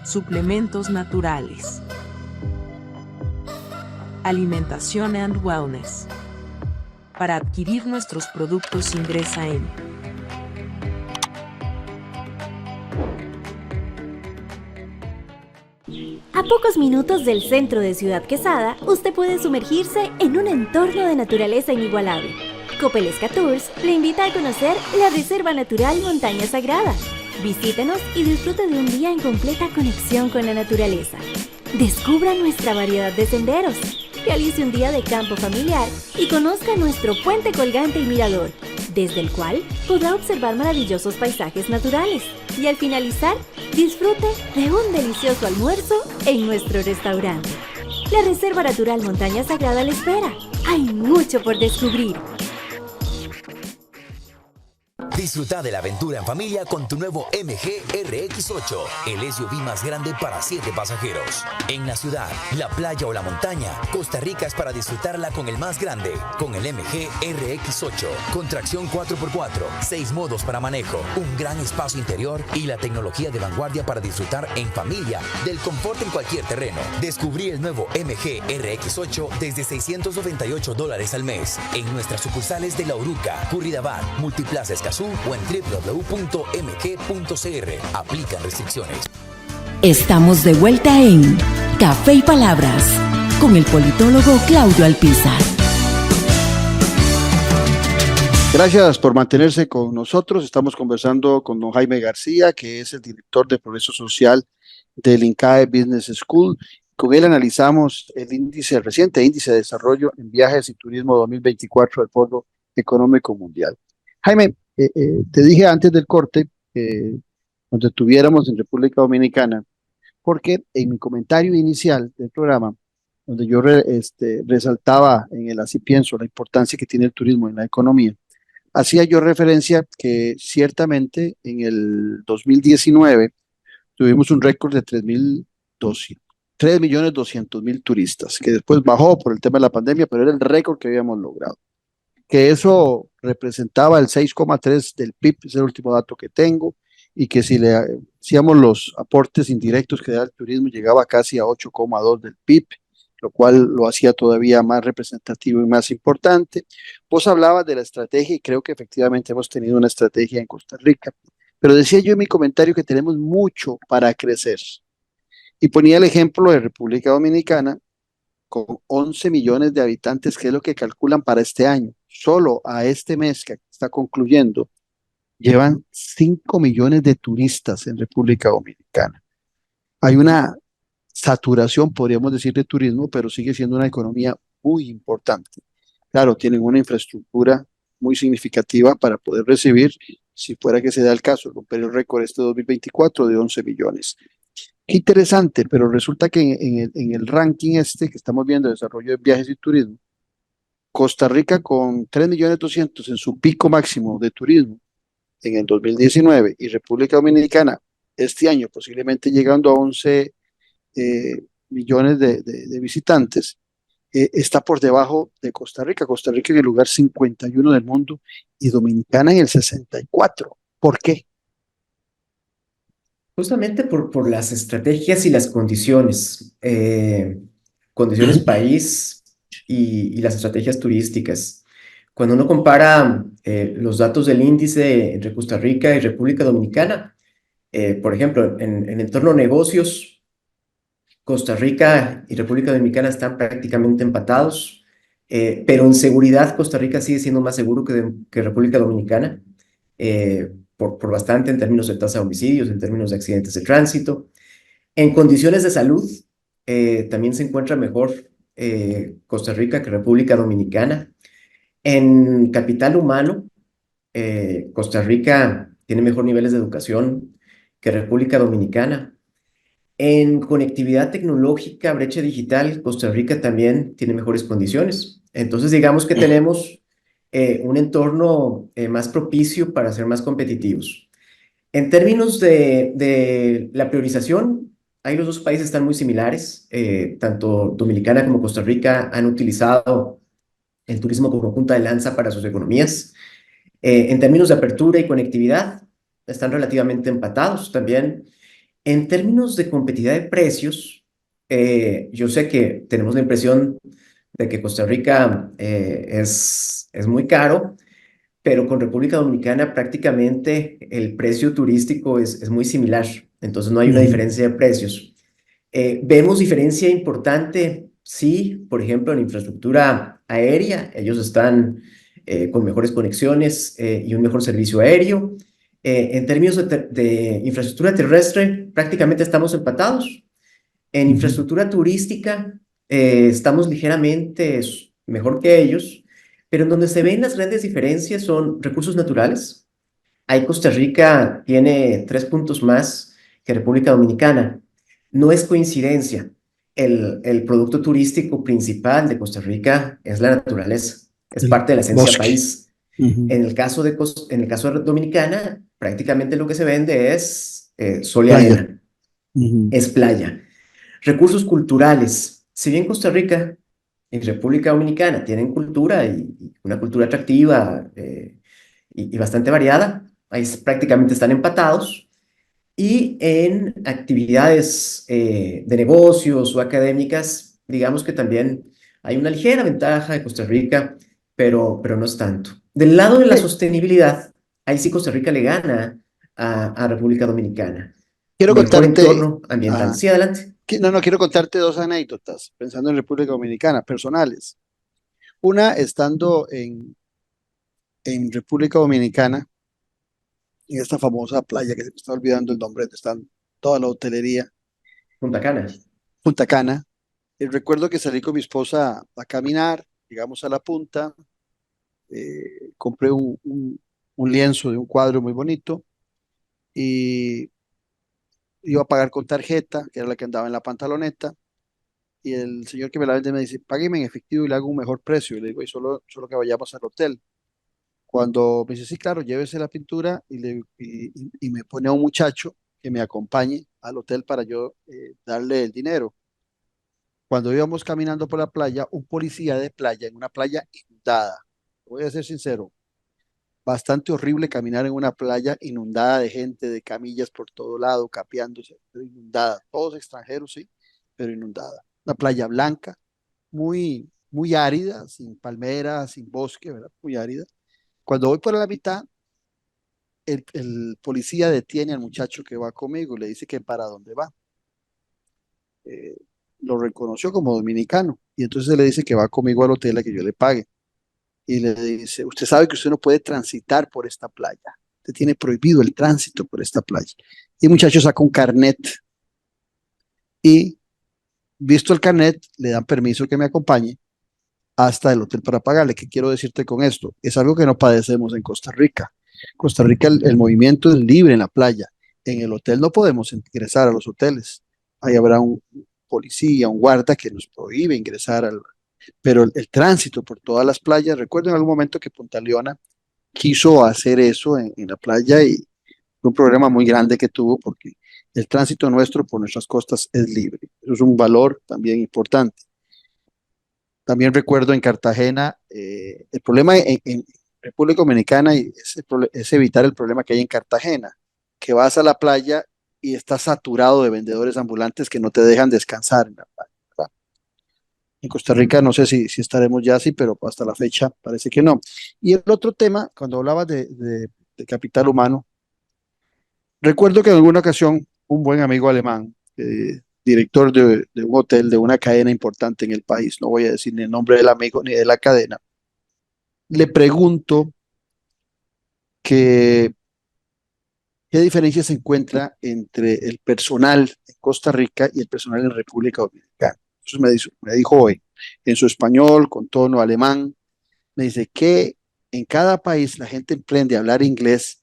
Speaker 3: Suplementos naturales. Alimentación and Wellness. Para adquirir nuestros productos ingresa en
Speaker 4: A pocos minutos del centro de Ciudad Quesada, usted puede sumergirse en un entorno de naturaleza inigualable. Copelesca Tours le invita a conocer la Reserva Natural Montaña Sagrada. Visítenos y disfrute de un día en completa conexión con la naturaleza. Descubra nuestra variedad de senderos. Realice un día de campo familiar y conozca nuestro puente colgante y mirador, desde el cual podrá observar maravillosos paisajes naturales. Y al finalizar, disfrute de un delicioso almuerzo en nuestro restaurante. La Reserva Natural Montaña Sagrada le espera. Hay mucho por descubrir.
Speaker 5: Disfruta de la aventura en familia con tu nuevo MG RX8, el SUV más grande para 7 pasajeros. En la ciudad, la playa o la montaña, Costa Rica es para disfrutarla con el más grande, con el MG RX8, con tracción 4x4, 6 modos para manejo, un gran espacio interior y la tecnología de vanguardia para disfrutar en familia del confort en cualquier terreno. Descubrí el nuevo MG RX8 desde $698 al mes en nuestras sucursales de La Uruca, Curridabat, Multiplaza Escazú o en www.mg.cr. Aplican restricciones.
Speaker 1: Estamos de vuelta en Café y Palabras con el politólogo Claudio Alpizar.
Speaker 2: Gracias por mantenerse con nosotros. Estamos conversando con don Jaime García, que es el director de Progreso Social del INCAE Business School. Con él analizamos el reciente índice de desarrollo en viajes y turismo 2024 del Foro Económico Mundial. Jaime, te dije antes del corte, nos detuviéramos en República Dominicana, porque en mi comentario inicial del programa, donde yo resaltaba en el Así Pienso la importancia que tiene el turismo en la economía, hacía yo referencia que ciertamente en el 2019 tuvimos un récord de 3.200.000 turistas, que después bajó por el tema de la pandemia, pero era el récord que habíamos logrado. Que eso representaba el 6,3 del PIB, es el último dato que tengo, y que si le hacíamos los aportes indirectos que da el turismo, llegaba casi a 8,2 del PIB, lo cual lo hacía todavía más representativo y más importante. Vos hablabas de la estrategia y creo que efectivamente hemos tenido una estrategia en Costa Rica, pero decía yo en mi comentario que tenemos mucho para crecer. Y ponía el ejemplo de República Dominicana, con 11 millones de habitantes, que es lo que calculan para este año. Solo a este mes que está concluyendo, llevan 5 millones de turistas en República Dominicana. Hay una saturación, podríamos decir, de turismo, pero sigue siendo una economía muy importante. Claro, tienen una infraestructura muy significativa para poder recibir, si fuera que se da el caso, romper el récord este 2024 de 11 millones. Qué interesante, pero resulta que en el ranking que estamos viendo de desarrollo de viajes y turismo, Costa Rica con 3.200.000 en su pico máximo de turismo en el 2019 y República Dominicana este año posiblemente llegando a 11 millones de visitantes, está por debajo de Costa Rica. Costa Rica en el lugar 51 del mundo y Dominicana en el 64. ¿Por qué?
Speaker 6: Justamente por las estrategias y las condiciones país y las estrategias turísticas. Cuando uno compara los datos del índice entre Costa Rica y República Dominicana, por ejemplo, en entorno negocios, Costa Rica y República Dominicana están prácticamente empatados, pero en seguridad Costa Rica sigue siendo más seguro que República Dominicana, por bastante en términos de tasa de homicidios, en términos de accidentes de tránsito. En condiciones de salud, también se encuentra mejor Costa Rica que República Dominicana. En capital humano, Costa Rica tiene mejor niveles de educación que República Dominicana. En conectividad tecnológica, brecha digital, Costa Rica también tiene mejores condiciones. Entonces, digamos que tenemos un entorno más propicio para ser más competitivos. En términos de la priorización, ahí los dos países están muy similares. Tanto Dominicana como Costa Rica han utilizado el turismo como punta de lanza para sus economías. En términos de apertura y conectividad, están relativamente empatados también. En términos de competitividad de precios, yo sé que tenemos la impresión de que Costa Rica es muy caro, pero con República Dominicana prácticamente el precio turístico es muy similar, entonces no hay una diferencia de precios. Vemos diferencia importante, sí, por ejemplo, en infraestructura aérea, ellos están con mejores conexiones y un mejor servicio aéreo. En términos de infraestructura terrestre, prácticamente estamos empatados. En infraestructura turística, estamos ligeramente mejor que ellos, pero en donde se ven las grandes diferencias son recursos naturales. Ahí Costa Rica tiene 3 puntos más que República Dominicana. No es coincidencia. El producto turístico principal de Costa Rica es la naturaleza, es parte de la esencia
Speaker 2: Bosque.
Speaker 6: país. En el caso de Dominicana, prácticamente lo que se vende es sol y
Speaker 2: Playa.
Speaker 6: arena, es playa. Recursos culturales. Si bien Costa Rica y República Dominicana tienen cultura y una cultura atractiva y bastante variada, ahí prácticamente están empatados. Y en actividades de negocios o académicas, digamos que también hay una ligera ventaja de Costa Rica, pero no es tanto. Del lado de la sostenibilidad, ahí sí Costa Rica le gana a República Dominicana.
Speaker 2: Quiero
Speaker 6: Mejor
Speaker 2: contarte,
Speaker 6: entorno ambiental. Sí, adelante.
Speaker 2: quiero contarte dos anécdotas, pensando en República Dominicana, personales. Una, estando en República Dominicana, en esta famosa playa que se me está olvidando el nombre, donde están toda la hotelería,
Speaker 6: Punta Cana.
Speaker 2: Punta Cana. Recuerdo que salí con mi esposa a caminar, llegamos a la punta, compré un lienzo de un cuadro muy bonito y iba a pagar con tarjeta, que era la que andaba en la pantaloneta, y el señor que me la vende me dice, págueme en efectivo y le hago un mejor precio. Y le digo, y solo que vayamos al hotel. Cuando me dice, sí, claro, llévese la pintura y me pone a un muchacho que me acompañe al hotel para yo darle el dinero. Cuando íbamos caminando por la playa, un policía de playa, en una playa inundada, voy a ser sincero, bastante horrible caminar en una playa inundada de gente, de camillas por todo lado, capeándose, pero inundada, todos extranjeros, sí, pero inundada. Una playa blanca, muy árida, sin palmeras, sin bosque, ¿verdad? Muy árida. Cuando voy por la mitad, el policía detiene al muchacho que va conmigo y le dice que para dónde va. Eh, lo reconoció como dominicano y entonces le dice que va conmigo al hotel a que yo le pague. Y le dice, usted sabe que usted no puede transitar por esta playa. Usted tiene prohibido el tránsito por esta playa. Y el muchacho saca un carnet y, visto el carnet, le dan permiso que me acompañe hasta el hotel para pagarle. ¿Qué quiero decirte con esto? Es algo que no padecemos en Costa Rica. Costa Rica el movimiento es libre en la playa. En el hotel no podemos ingresar a los hoteles. Ahí habrá un policía, un guarda que nos prohíbe ingresar pero el tránsito por todas las playas, recuerdo en algún momento que Punta Leona quiso hacer eso en la playa y fue un problema muy grande que tuvo porque el tránsito nuestro por nuestras costas es libre. Eso es un valor también importante. También recuerdo en Cartagena, el problema en República Dominicana es evitar el problema que hay en Cartagena, que vas a la playa y estás saturado de vendedores ambulantes que no te dejan descansar en la playa, ¿verdad? En Costa Rica no sé si estaremos ya así, pero hasta la fecha parece que no. Y el otro tema, cuando hablabas de capital humano, recuerdo que en alguna ocasión un buen amigo alemán, director de un hotel de una cadena importante en el país, no voy a decir ni el nombre del amigo ni de la cadena, le pregunto que, qué diferencia se encuentra entre el personal en Costa Rica y el personal en República Dominicana. Entonces me dijo hoy, en su español, con tono alemán, me dice que en cada país la gente emprende a hablar inglés,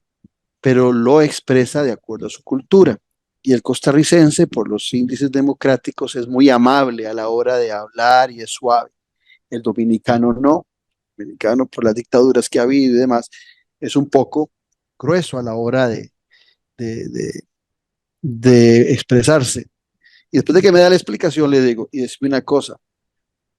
Speaker 2: pero lo expresa de acuerdo a su cultura. Y el costarricense, por los índices democráticos, es muy amable a la hora de hablar y es suave. El dominicano no. El dominicano, por las dictaduras que ha habido y demás, es un poco grueso a la hora de, de- de expresarse. Y después de que me da la explicación, le digo, y decime una cosa,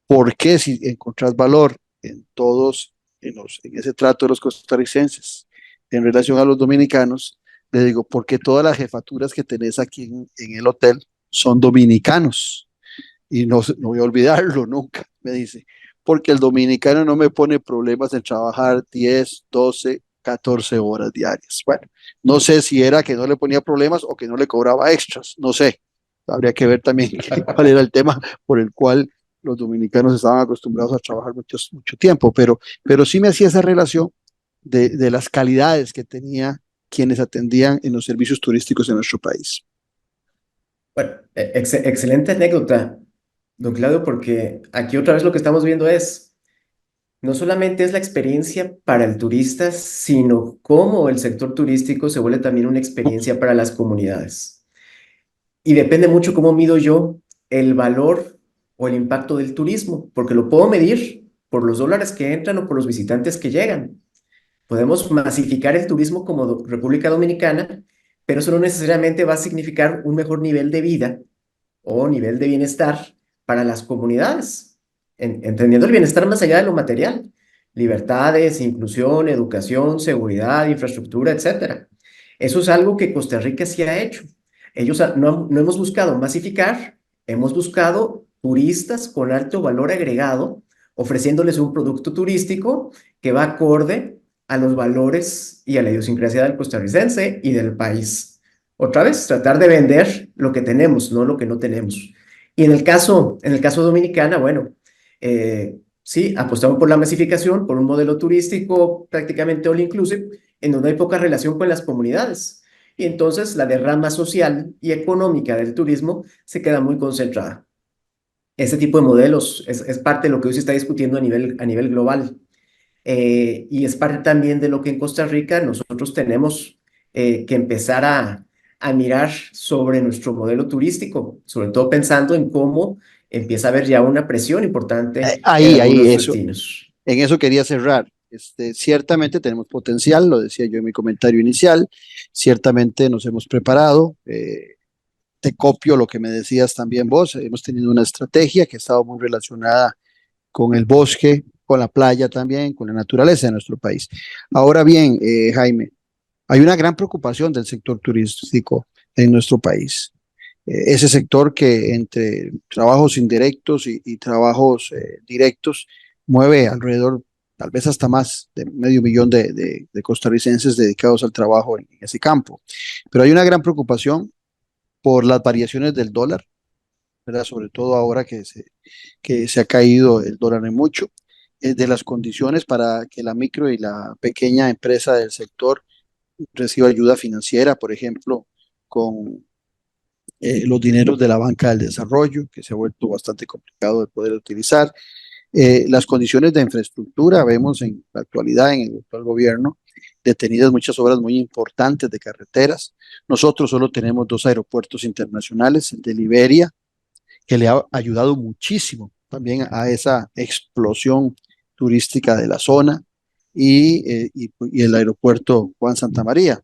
Speaker 2: ¿por qué si encontrás valor en todos, en ese trato de los costarricenses en relación a los dominicanos? Le digo, porque todas las jefaturas que tenés aquí en el hotel son dominicanos. Y no voy a olvidarlo nunca, me dice, porque el dominicano no me pone problemas en trabajar 10, 12, 14 horas diarias. Bueno, no sé si era que no le ponía problemas o que no le cobraba extras, no sé. Habría que ver también cuál era el tema por el cual los dominicanos estaban acostumbrados a trabajar mucho tiempo, pero sí me hacía esa relación de las calidades que tenía quienes atendían en los servicios turísticos en nuestro país.
Speaker 6: Bueno, excelente anécdota, don Claudio, porque aquí otra vez lo que estamos viendo es, no solamente es la experiencia para el turista, sino cómo el sector turístico se vuelve también una experiencia para las comunidades. Y depende mucho cómo mido yo el valor o el impacto del turismo, porque lo puedo medir por los dólares que entran o por los visitantes que llegan. Podemos masificar el turismo como República Dominicana, pero eso no necesariamente va a significar un mejor nivel de vida o nivel de bienestar para las comunidades, entendiendo el bienestar más allá de lo material, libertades, inclusión, educación, seguridad, infraestructura, etcétera. Eso es algo que Costa Rica sí ha hecho. Ellos no hemos buscado masificar, hemos buscado turistas con alto valor agregado, ofreciéndoles un producto turístico que va acorde a los valores y a la idiosincrasia del costarricense y del país. Otra vez, tratar de vender lo que tenemos, no lo que no tenemos. Y en el caso dominicana, bueno, sí, apostamos por la masificación, por un modelo turístico prácticamente all inclusive, en donde hay poca relación con las comunidades. Y entonces la derrama social y económica del turismo se queda muy concentrada. Ese tipo de modelos es parte de lo que hoy se está discutiendo a nivel global. Y es parte también de lo que en Costa Rica nosotros tenemos que empezar a mirar sobre nuestro modelo turístico, sobre todo pensando en cómo empieza a haber ya una presión importante en algunos
Speaker 2: Eso,
Speaker 6: destinos.
Speaker 2: en eso quería cerrar. Ciertamente tenemos potencial, lo decía yo en mi comentario inicial, ciertamente nos hemos preparado. Te copio lo que me decías también vos, hemos tenido una estrategia que ha estado muy relacionada con el bosque, con la playa también, con la naturaleza de nuestro país. Ahora bien, Jaime, hay una gran preocupación del sector turístico en nuestro país. Ese sector que entre trabajos indirectos y trabajos directos mueve alrededor, tal vez hasta más de medio millón de costarricenses dedicados al trabajo en ese campo. Pero hay una gran preocupación por las variaciones del dólar, ¿verdad? Sobre todo ahora que se ha caído el dólar en mucho, de las condiciones para que la micro y la pequeña empresa del sector reciba ayuda financiera, por ejemplo, con los dineros de la banca del desarrollo, que se ha vuelto bastante complicado de poder utilizar. Las condiciones de infraestructura, vemos en la actualidad en el actual gobierno detenidas muchas obras muy importantes de carreteras. Nosotros solo tenemos 2 aeropuertos internacionales, el de Liberia, que le ha ayudado muchísimo también a esa explosión turística de la zona, y el aeropuerto Juan Santa María.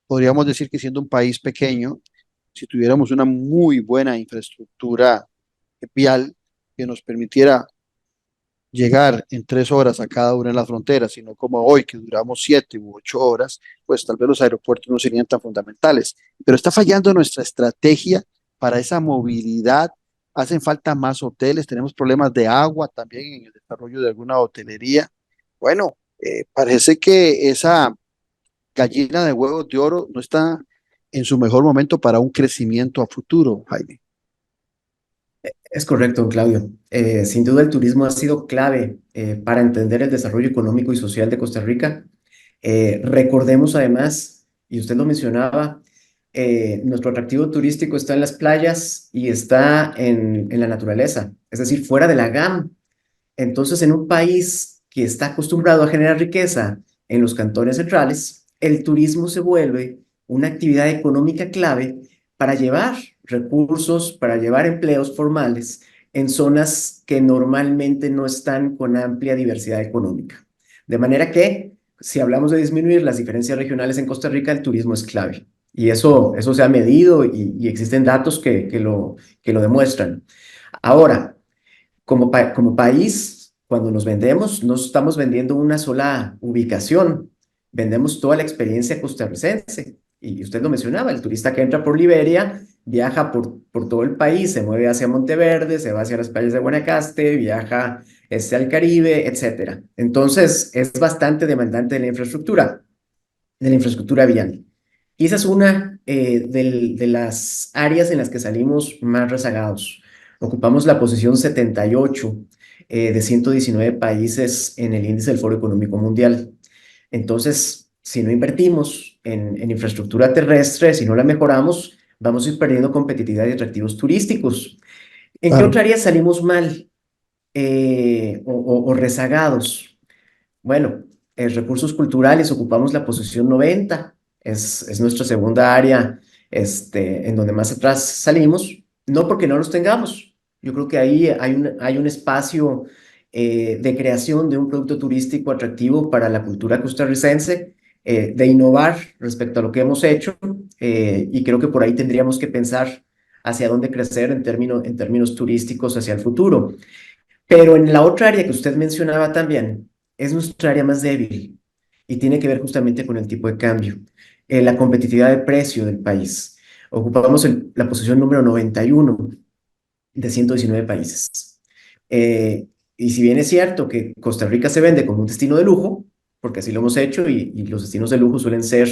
Speaker 2: Podríamos decir que siendo un país pequeño, si tuviéramos una muy buena infraestructura vial que nos permitiera llegar en 3 horas a cada una de las fronteras, sino como hoy que duramos 7 u 8 horas, pues tal vez los aeropuertos no serían tan fundamentales. Pero está fallando nuestra estrategia para esa movilidad. Hacen falta más hoteles, tenemos problemas de agua también en el desarrollo de alguna hotelería. Bueno, parece que esa gallina de huevos de oro no está en su mejor momento para un crecimiento a futuro, Jaime.
Speaker 6: Es correcto, Claudio. Sin duda el turismo ha sido clave para entender el desarrollo económico y social de Costa Rica. Recordemos además, y usted lo mencionaba, nuestro atractivo turístico está en las playas y está en la naturaleza, es decir, fuera de la GAM. Entonces, en un país que está acostumbrado a generar riqueza en los cantones centrales, el turismo se vuelve una actividad económica clave para llevar recursos, para llevar empleos formales en zonas que normalmente no están con amplia diversidad económica. De manera que, si hablamos de disminuir las diferencias regionales en Costa Rica, el turismo es clave. Y eso se ha medido y existen datos que lo demuestran. Ahora, como país, cuando nos vendemos, no estamos vendiendo una sola ubicación, vendemos toda la experiencia costarricense. Y usted lo mencionaba, el turista que entra por Liberia viaja por todo el país, se mueve hacia Monteverde, se va hacia las playas de Guanacaste, viaja al Caribe, etc. Entonces, es bastante demandante de la infraestructura vial. Y esa es una de las áreas en las que salimos más rezagados. Ocupamos la posición 78 de 119 países en el índice del Foro Económico Mundial. Entonces, si no invertimos en infraestructura terrestre, si no la mejoramos, vamos a ir perdiendo competitividad y atractivos turísticos. ¿En qué
Speaker 2: Claro.
Speaker 6: otra área salimos mal o rezagados? Bueno, en recursos culturales ocupamos la posición 90, es nuestra segunda área en donde más atrás salimos, no porque no los tengamos. Yo creo que ahí hay un espacio de creación de un producto turístico atractivo para la cultura costarricense, de innovar respecto a lo que hemos hecho, y creo que por ahí tendríamos que pensar hacia dónde crecer en términos turísticos hacia el futuro. Pero en la otra área que usted mencionaba también, es nuestra área más débil y tiene que ver justamente con el tipo de cambio, la competitividad de precio del país. Ocupamos la posición número 91 de 119 países. Y si bien es cierto que Costa Rica se vende como un destino de lujo, porque así lo hemos hecho, y los destinos de lujo suelen ser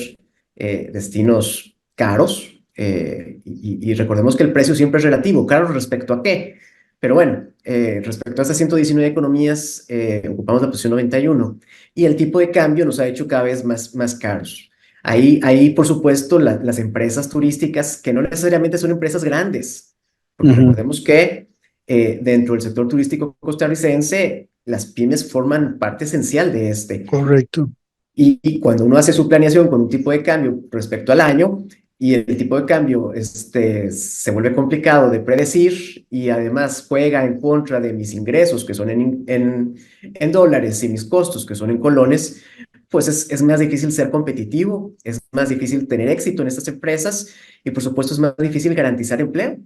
Speaker 6: destinos caros, y recordemos que el precio siempre es relativo, caro respecto a qué. Pero bueno, respecto a estas 119 economías, ocupamos la posición 91 y el tipo de cambio nos ha hecho cada vez más caros. Ahí, por supuesto, las empresas turísticas, que no necesariamente son empresas grandes, porque recordemos que dentro del sector turístico costarricense, las pymes forman parte esencial de este.
Speaker 2: Correcto.
Speaker 6: Y cuando uno hace su planeación con un tipo de cambio respecto al año, y el tipo de cambio se vuelve complicado de predecir y además juega en contra de mis ingresos, que son en dólares, y mis costos, que son en colones, pues es más difícil ser competitivo, es más difícil tener éxito en estas empresas y por supuesto es más difícil garantizar empleo.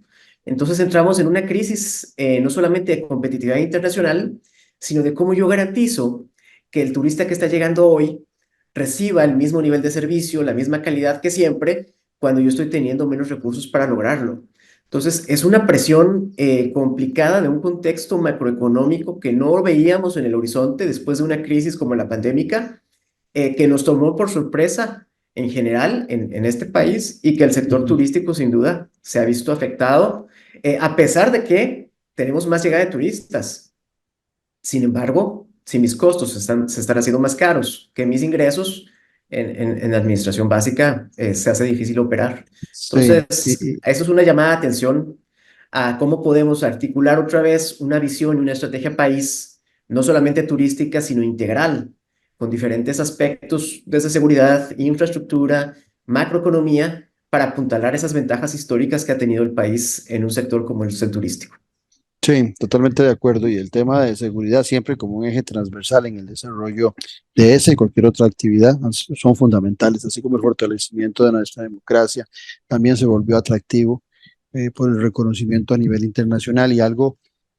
Speaker 6: Entonces entramos en una crisis no solamente de competitividad internacional, sino de cómo yo garantizo que el turista que está llegando hoy reciba el mismo nivel de servicio, la misma calidad que siempre, cuando yo estoy teniendo menos recursos para lograrlo. Entonces, es una presión complicada de un contexto macroeconómico que no veíamos en el horizonte después de una crisis como la pandémica, que nos tomó por sorpresa en general en este país y que el sector turístico sin duda se ha visto afectado, a pesar de que tenemos más llegada de turistas. Sin embargo, si mis costos se están haciendo más caros que mis ingresos, en la administración básica se hace difícil operar.
Speaker 2: Sí,
Speaker 6: Entonces, eso es una llamada de atención a cómo podemos articular otra vez una visión y una estrategia país, no solamente turística, sino integral, con diferentes aspectos desde seguridad, infraestructura, macroeconomía, para apuntalar esas ventajas históricas que ha tenido el país en un sector como el turístico.
Speaker 2: sí, totalmente de acuerdo. Y el tema de seguridad siempre como un eje transversal en el desarrollo de esa y cualquier otra actividad son fundamentales, así como el fortalecimiento de nuestra democracia también se volvió atractivo por el reconocimiento a nivel internacional. Y algo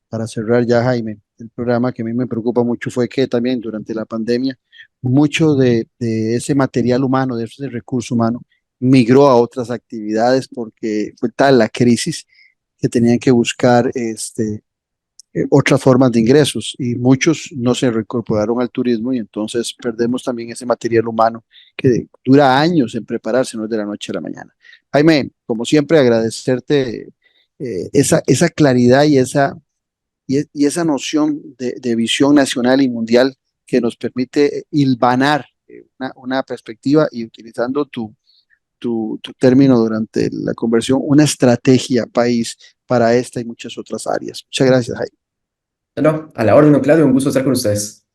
Speaker 2: para cerrar ya, Jaime, el programa que a mí me preocupa mucho fue que también durante la pandemia mucho de ese material humano, de ese recurso humano, migró a otras actividades porque fue tal la crisis que tenían que buscar otras formas de ingresos y muchos no se reincorporaron al turismo y entonces perdemos también ese material humano que dura años en prepararse, no es de la noche a la mañana. Jaime, como siempre, agradecerte esa claridad y esa noción de visión nacional y mundial que nos permite hilvanar una perspectiva y utilizando tu término durante la conversión, una estrategia país para esta y muchas otras áreas. Muchas gracias, Jaime.
Speaker 6: No, a la orden, don Claudio, un gusto estar con ustedes.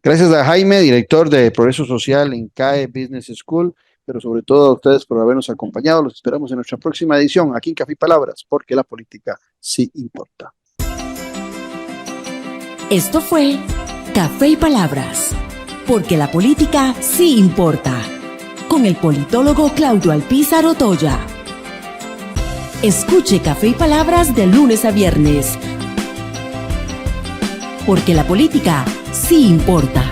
Speaker 2: Gracias a Jaime, director de Progreso Social en CAE Business School, pero sobre todo a ustedes por habernos acompañado. Los esperamos en nuestra próxima edición aquí en Café y Palabras, porque la política sí importa.
Speaker 1: Esto fue Café y Palabras, porque la política sí importa, con el politólogo Claudio Alpizar Otoya. Escuche Café y Palabras de lunes a viernes, porque la política sí importa.